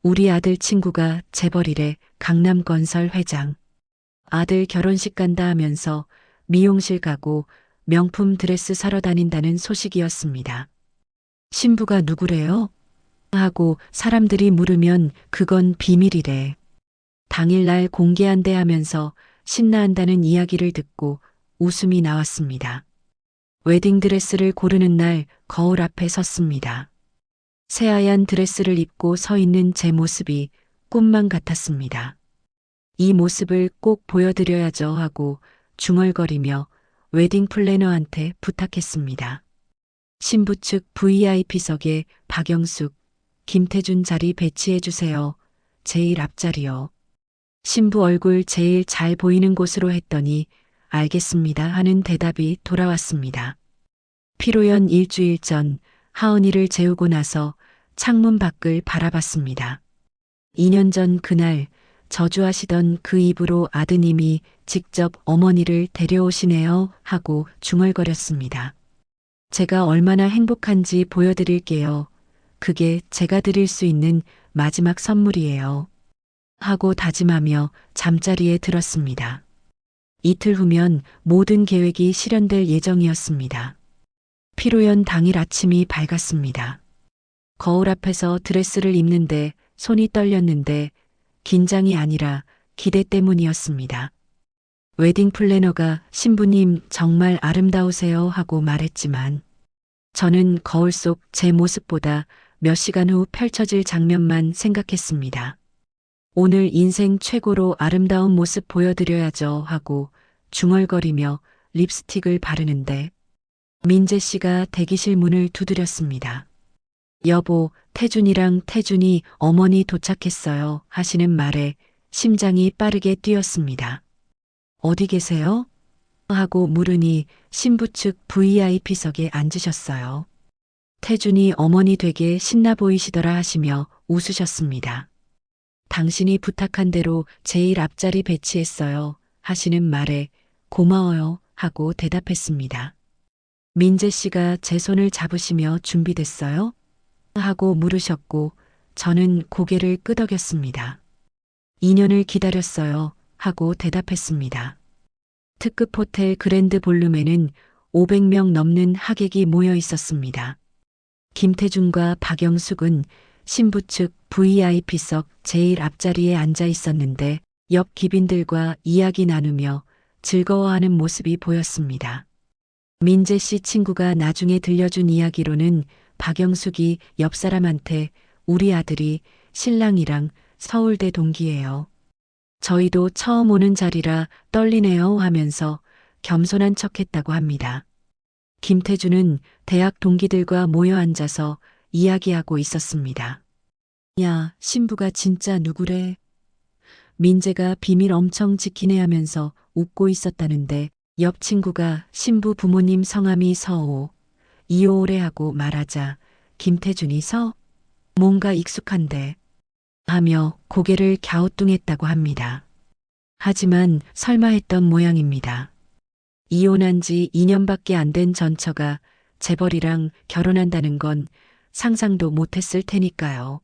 우리 아들 친구가 재벌이래. 강남건설 회장. 아들 결혼식 간다 하면서 미용실 가고 명품 드레스 사러 다닌다는 소식이었습니다. 신부가 누구래요? 하고 사람들이 물으면 그건 비밀이래. 당일날 공개한대 하면서 신나한다는 이야기를 듣고 웃음이 나왔습니다. 웨딩드레스를 고르는 날 거울 앞에 섰습니다. 새하얀 드레스를 입고 서 있는 제 모습이 꿈만 같았습니다. 이 모습을 꼭 보여드려야죠 하고 중얼거리며 웨딩 플래너한테 부탁했습니다. 신부 측 VIP석에 박영숙, 김태준 자리 배치해주세요. 제일 앞자리요. 신부 얼굴 제일 잘 보이는 곳으로 했더니 알겠습니다 하는 대답이 돌아왔습니다. 피로연 일주일 전 하은이를 재우고 나서 창문 밖을 바라봤습니다. 2년 전 그날 저주하시던 그 입으로 아드님이 직접 어머니를 데려오시네요 하고 중얼거렸습니다. 제가 얼마나 행복한지 보여드릴게요. 그게 제가 드릴 수 있는 마지막 선물이에요. 하고 다짐하며 잠자리에 들었습니다. 이틀 후면 모든 계획이 실현될 예정이었습니다. 피로연 당일 아침이 밝았습니다. 거울 앞에서 드레스를 입는데 손이 떨렸는데 긴장이 아니라 기대 때문이었습니다. 웨딩 플래너가 신부님 정말 아름다우세요 하고 말했지만 저는 거울 속 제 모습보다 몇 시간 후 펼쳐질 장면만 생각했습니다. 오늘 인생 최고로 아름다운 모습 보여드려야죠 하고 중얼거리며 립스틱을 바르는데 민재 씨가 대기실 문을 두드렸습니다. 여보, 태준이랑 태준이 어머니 도착했어요 하시는 말에 심장이 빠르게 뛰었습니다. 어디 계세요? 하고 물으니 신부 측 VIP석에 앉으셨어요. 태준이 어머니 되게 신나 보이시더라 하시며 웃으셨습니다. 당신이 부탁한 대로 제일 앞자리 배치했어요 하시는 말에 고마워요 하고 대답했습니다. 민재 씨가 제 손을 잡으시며 준비됐어요? 하고 물으셨고 저는 고개를 끄덕였습니다. 2년을 기다렸어요 하고 대답했습니다. 특급 호텔 그랜드 볼룸에는 500명 넘는 하객이 모여 있었습니다. 김태준과 박영숙은 신부 측 VIP석 제일 앞자리에 앉아 있었는데 옆 귀빈들과 이야기 나누며 즐거워하는 모습이 보였습니다. 민재 씨 친구가 나중에 들려준 이야기로는 박영숙이 옆 사람한테 우리 아들이 신랑이랑 서울대 동기예요. 저희도 처음 오는 자리라 떨리네요 하면서 겸손한 척했다고 합니다. 김태준은 대학 동기들과 모여 앉아서 이야기하고 있었습니다. 야, 신부가 진짜 누구래? 민재가 비밀 엄청 지키네 하면서 웃고 있었다는데 옆 친구가 신부 부모님 성함이 서호, 이호래 하고 말하자 김태준이 뭔가 익숙한데 하며 고개를 갸우뚱했다고 합니다. 하지만 설마 했던 모양입니다. 이혼한 지 2년밖에 안 된 전처가 재벌이랑 결혼한다는 건 상상도 못했을 테니까요.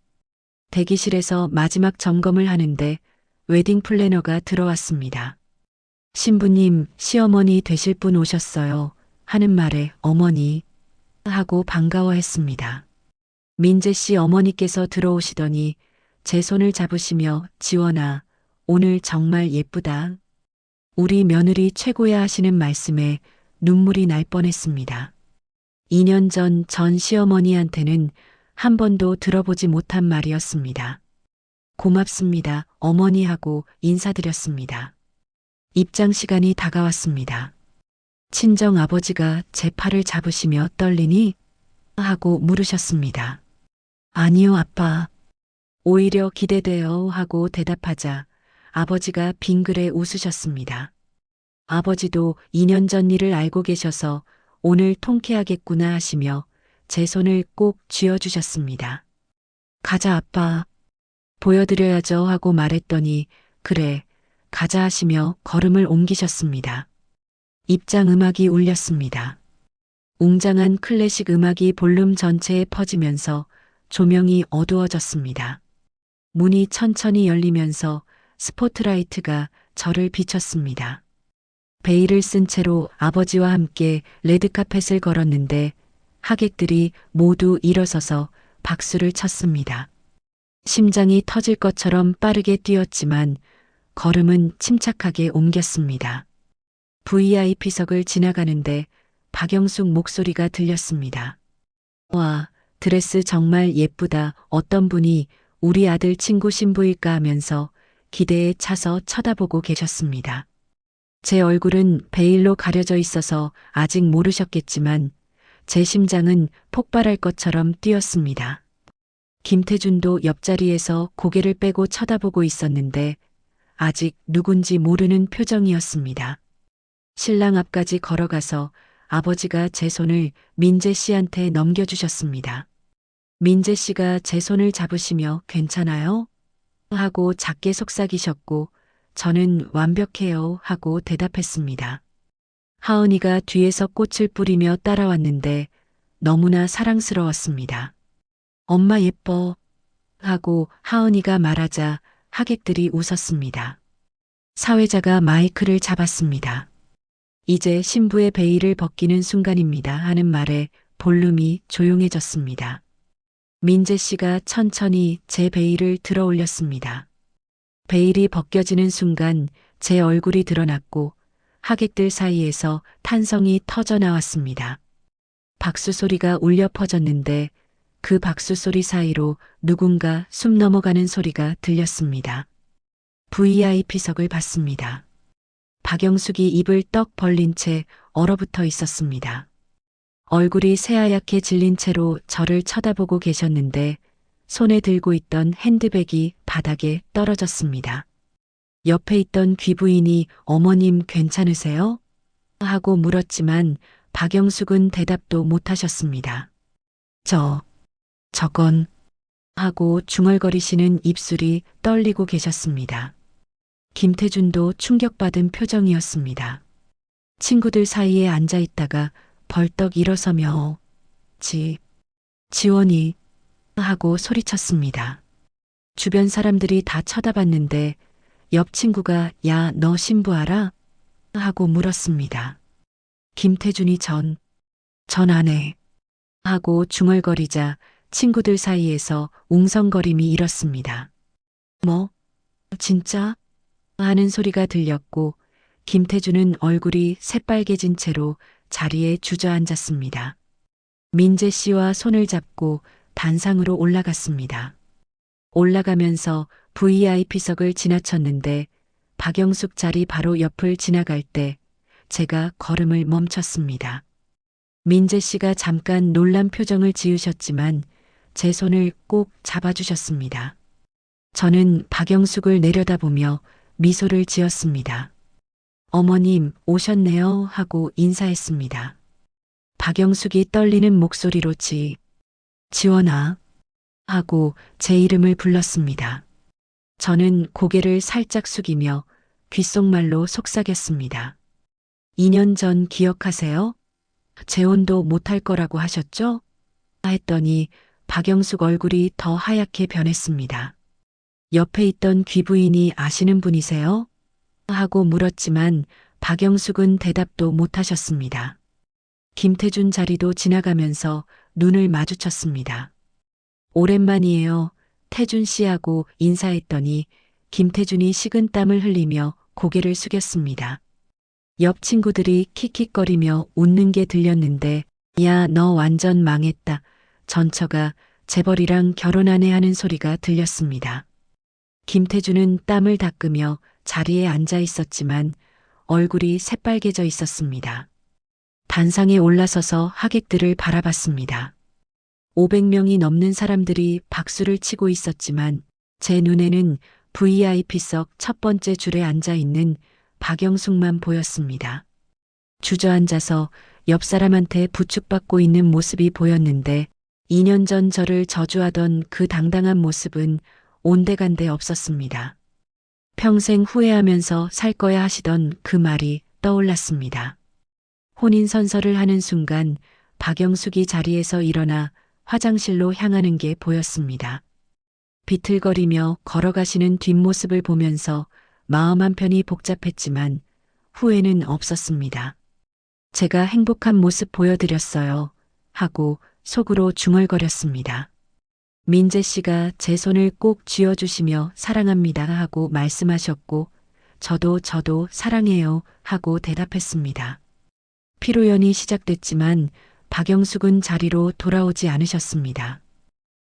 대기실에서 마지막 점검을 하는데 웨딩 플래너가 들어왔습니다. 신부님, 시어머니 되실 분 오셨어요 하는 말에 어머니 하고 반가워했습니다. 민재 씨 어머니께서 들어오시더니 제 손을 잡으시며 지원아, 오늘 정말 예쁘다. 우리 며느리 최고야 하시는 말씀에 눈물이 날 뻔했습니다. 2년 전 시어머니한테는 한 번도 들어보지 못한 말이었습니다. 고맙습니다, 어머니 하고 인사드렸습니다. 입장 시간이 다가왔습니다. 친정 아버지가 제 팔을 잡으시며 떨리니? 하고 물으셨습니다. 아니요, 아빠. 오히려 기대돼요 하고 대답하자 아버지가 빙그레 웃으셨습니다. 아버지도 2년 전 일을 알고 계셔서 오늘 통쾌하겠구나 하시며 제 손을 꼭 쥐어주셨습니다. 가자 아빠. 보여드려야죠 하고 말했더니 그래, 가자 하시며 걸음을 옮기셨습니다. 입장 음악이 울렸습니다. 웅장한 클래식 음악이 볼룸 전체에 퍼지면서 조명이 어두워졌습니다. 문이 천천히 열리면서 스포트라이트가 저를 비췄습니다. 베일을 쓴 채로 아버지와 함께 레드카펫을 걸었는데 하객들이 모두 일어서서 박수를 쳤습니다. 심장이 터질 것처럼 빠르게 뛰었지만 걸음은 침착하게 옮겼습니다. VIP석을 지나가는데 박영숙 목소리가 들렸습니다. 와, 드레스 정말 예쁘다. 어떤 분이 우리 아들 친구 신부일까 하면서 기대에 차서 쳐다보고 계셨습니다. 제 얼굴은 베일로 가려져 있어서 아직 모르셨겠지만 제 심장은 폭발할 것처럼 뛰었습니다. 김태준도 옆자리에서 고개를 빼고 쳐다보고 있었는데 아직 누군지 모르는 표정이었습니다. 신랑 앞까지 걸어가서 아버지가 제 손을 민재 씨한테 넘겨주셨습니다. 민재 씨가 제 손을 잡으시며 괜찮아요? 하고 작게 속삭이셨고 저는 완벽해요 하고 대답했습니다. 하은이가 뒤에서 꽃을 뿌리며 따라왔는데 너무나 사랑스러웠습니다. 엄마 예뻐 하고 하은이가 말하자 하객들이 웃었습니다. 사회자가 마이크를 잡았습니다. 이제 신부의 베일을 벗기는 순간입니다 하는 말에 볼륨이 조용해졌습니다. 민재 씨가 천천히 제 베일을 들어 올렸습니다. 베일이 벗겨지는 순간 제 얼굴이 드러났고 하객들 사이에서 탄성이 터져 나왔습니다. 박수 소리가 울려 퍼졌는데 그 박수 소리 사이로 누군가 숨 넘어가는 소리가 들렸습니다. VIP석을 봤습니다. 박영숙이 입을 떡 벌린 채 얼어붙어 있었습니다. 얼굴이 새하얗게 질린 채로 저를 쳐다보고 계셨는데 손에 들고 있던 핸드백이 바닥에 떨어졌습니다. 옆에 있던 귀부인이 어머님 괜찮으세요? 하고 물었지만 박영숙은 대답도 못하셨습니다. 저건 하고 중얼거리시는 입술이 떨리고 계셨습니다. 김태준도 충격받은 표정이었습니다. 친구들 사이에 앉아 있다가 벌떡 일어서며 지원이 하고 소리쳤습니다. 주변 사람들이 다 쳐다봤는데 옆 친구가 야, 너 신부 알아? 하고 물었습니다. 김태준이 전 아내 하고 중얼거리자 친구들 사이에서 웅성거림이 일었습니다. 뭐? 진짜? 하는 소리가 들렸고 김태준은 얼굴이 새빨개진 채로 자리에 주저앉았습니다. 민재 씨와 손을 잡고 단상으로 올라갔습니다. 올라가면서 VIP석을 지나쳤는데 박영숙 자리 바로 옆을 지나갈 때 제가 걸음을 멈췄습니다. 민재 씨가 잠깐 놀란 표정을 지으셨지만 제 손을 꼭 잡아주셨습니다. 저는 박영숙을 내려다보며 미소를 지었습니다. 어머님 오셨네요 하고 인사했습니다. 박영숙이 떨리는 목소리로 지원아 하고 제 이름을 불렀습니다. 저는 고개를 살짝 숙이며 귓속말로 속삭였습니다. 2년 전 기억하세요? 재혼도 못할 거라고 하셨죠? 했더니 박영숙 얼굴이 더 하얗게 변했습니다. 옆에 있던 귀부인이 아시는 분이세요? 하고 물었지만 박영숙은 대답도 못하셨습니다. 김태준 자리도 지나가면서 눈을 마주쳤습니다. 오랜만이에요. 태준 씨하고 인사했더니 김태준이 식은땀을 흘리며 고개를 숙였습니다. 옆 친구들이 킥킥거리며 웃는 게 들렸는데 야, 너 완전 망했다. 전처가 재벌이랑 결혼하네 하는 소리가 들렸습니다. 김태준은 땀을 닦으며 자리에 앉아 있었지만 얼굴이 새빨개져 있었습니다. 단상에 올라서서 하객들을 바라봤습니다. 500명이 넘는 사람들이 박수를 치고 있었지만 제 눈에는 VIP석 첫 번째 줄에 앉아 있는 박영숙만 보였습니다. 주저앉아서 옆 사람한테 부축받고 있는 모습이 보였는데 2년 전 저를 저주하던 그 당당한 모습은 온데간데 없었습니다. 평생 후회하면서 살 거야 하시던 그 말이 떠올랐습니다. 혼인 선서를 하는 순간 박영숙이 자리에서 일어나 화장실로 향하는 게 보였습니다. 비틀거리며 걸어가시는 뒷모습을 보면서 마음 한편이 복잡했지만 후회는 없었습니다. 제가 행복한 모습 보여드렸어요. 하고 속으로 중얼거렸습니다. 민재 씨가 제 손을 꼭 쥐어주시며 사랑합니다 하고 말씀하셨고 저도 사랑해요 하고 대답했습니다. 피로연이 시작됐지만 박영숙은 자리로 돌아오지 않으셨습니다.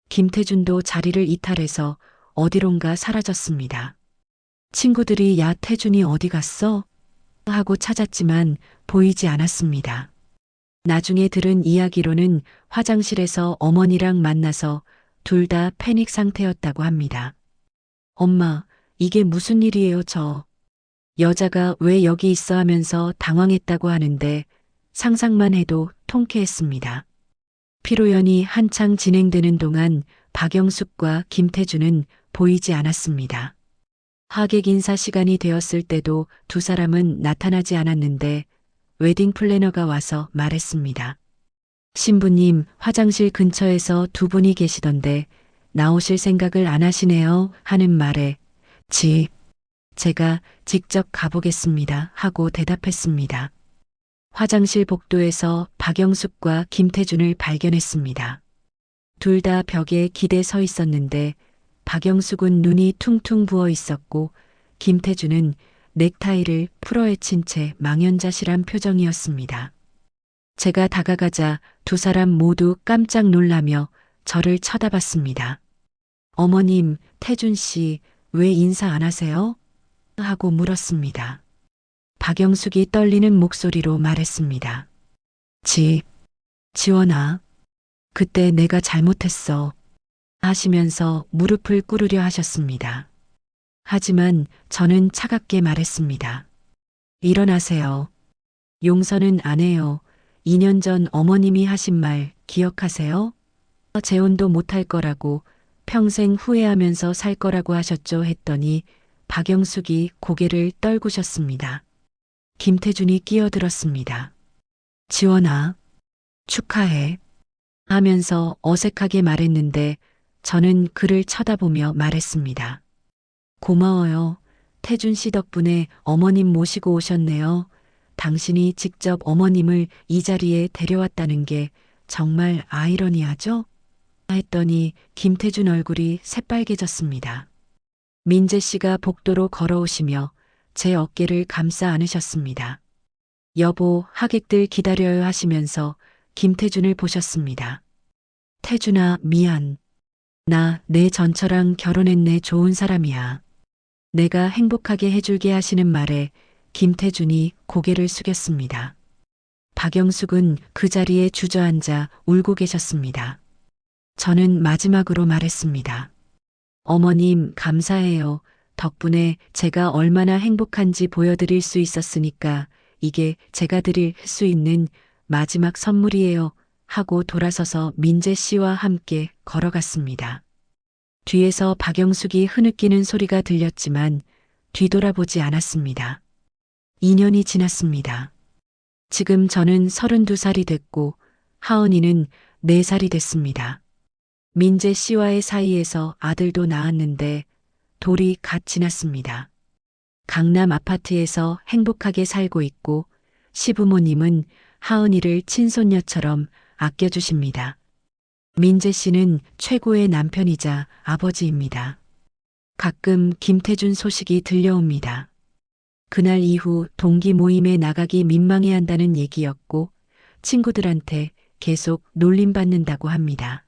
김태준도 자리를 이탈해서 어디론가 사라졌습니다. 친구들이 야 태준이 어디 갔어? 하고 찾았지만 보이지 않았습니다. 나중에 들은 이야기로는 화장실에서 어머니랑 만나서 둘 다 패닉 상태였다고 합니다. 엄마, 이게 무슨 일이에요 저. 여자가 왜 여기 있어 하면서 당황했다고 하는데 상상만 해도 통쾌했습니다. 피로연이 한창 진행되는 동안 박영숙과 김태준은 보이지 않았습니다. 하객 인사 시간이 되었을 때도 두 사람은 나타나지 않았는데 웨딩 플래너가 와서 말했습니다. 신부님, 화장실 근처에서 두 분이 계시던데 나오실 생각을 안 하시네요 하는 말에 제가 직접 가보겠습니다 하고 대답했습니다. 화장실 복도에서 박영숙과 김태준을 발견했습니다. 둘 다 벽에 기대 서 있었는데 박영숙은 눈이 퉁퉁 부어 있었고 김태준은 넥타이를 풀어헤친 채 망연자실한 표정이었습니다. 제가 다가가자 두 사람 모두 깜짝 놀라며 저를 쳐다봤습니다. 어머님, 태준 씨, 왜 인사 안 하세요? 하고 물었습니다. 박영숙이 떨리는 목소리로 말했습니다. 지원아, 그때 내가 잘못했어. 하시면서 무릎을 꿇으려 하셨습니다. 하지만 저는 차갑게 말했습니다. 일어나세요. 용서는 안 해요. 2년 전 어머님이 하신 말 기억하세요? 재혼도 못할 거라고 평생 후회하면서 살 거라고 하셨죠 했더니 박영숙이 고개를 떨구셨습니다. 김태준이 끼어들었습니다. 지원아, 축하해. 하면서 어색하게 말했는데 저는 그를 쳐다보며 말했습니다. 고마워요. 태준 씨 덕분에 어머님 모시고 오셨네요. 당신이 직접 어머님을 이 자리에 데려왔다는 게 정말 아이러니하죠? 했더니 김태준 얼굴이 새빨개졌습니다. 민재 씨가 복도로 걸어오시며 제 어깨를 감싸 안으셨습니다. 여보, 하객들 기다려요 하시면서 김태준을 보셨습니다. 태준아, 미안. 나 내 전처랑 결혼했네. 좋은 사람이야. 내가 행복하게 해줄게 하시는 말에 김태준이 고개를 숙였습니다. 박영숙은 그 자리에 주저앉아 울고 계셨습니다. 저는 마지막으로 말했습니다. 어머님, 감사해요. 덕분에 제가 얼마나 행복한지 보여드릴 수 있었으니까 이게 제가 드릴 수 있는 마지막 선물이에요. 하고 돌아서서 민재 씨와 함께 걸어갔습니다. 뒤에서 박영숙이 흐느끼는 소리가 들렸지만 뒤돌아보지 않았습니다. 2년이 지났습니다. 지금 저는 32살이 됐고 하은이는 4살이 됐습니다. 민재 씨와의 사이에서 아들도 낳았는데 돌이 갓 지났습니다. 강남 아파트에서 행복하게 살고 있고 시부모님은 하은이를 친손녀처럼 아껴주십니다. 민재 씨는 최고의 남편이자 아버지입니다. 가끔 김태준 소식이 들려옵니다. 그날 이후 동기 모임에 나가기 민망해한다는 얘기였고 친구들한테 계속 놀림받는다고 합니다.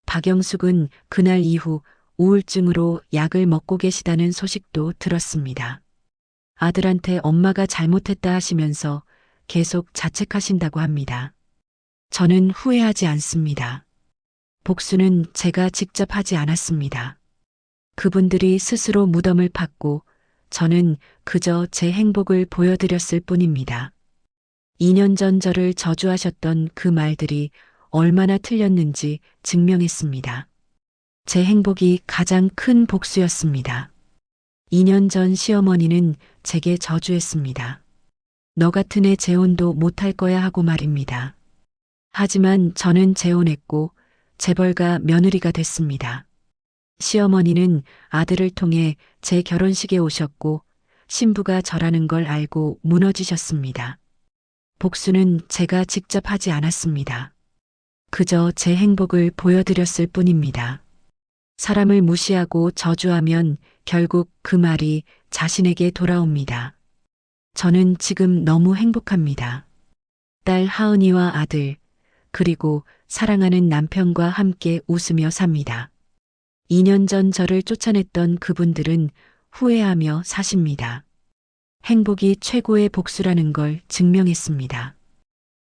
박영숙은 그날 이후 우울증으로 약을 먹고 계시다는 소식도 들었습니다. 아들한테 엄마가 잘못했다 하시면서 계속 자책하신다고 합니다. 저는 후회하지 않습니다. 복수는 제가 직접 하지 않았습니다. 그분들이 스스로 무덤을 팠고 저는 그저 제 행복을 보여드렸을 뿐입니다. 2년 전 저를 저주하셨던 그 말들이 얼마나 틀렸는지 증명했습니다. 제 행복이 가장 큰 복수였습니다. 2년 전 시어머니는 제게 저주했습니다. 너 같은 애 재혼도 못할 거야 하고 말입니다. 하지만 저는 재혼했고 재벌가 며느리가 됐습니다. 시어머니는 아들을 통해 제 결혼식에 오셨고 신부가 저라는 걸 알고 무너지셨습니다. 복수는 제가 직접 하지 않았습니다. 그저 제 행복을 보여드렸을 뿐입니다. 사람을 무시하고 저주하면 결국 그 말이 자신에게 돌아옵니다. 저는 지금 너무 행복합니다. 딸 하은이와 아들, 그리고 사랑하는 남편과 함께 웃으며 삽니다. 2년 전 저를 쫓아냈던 그분들은 후회하며 사십니다. 행복이 최고의 복수라는 걸 증명했습니다.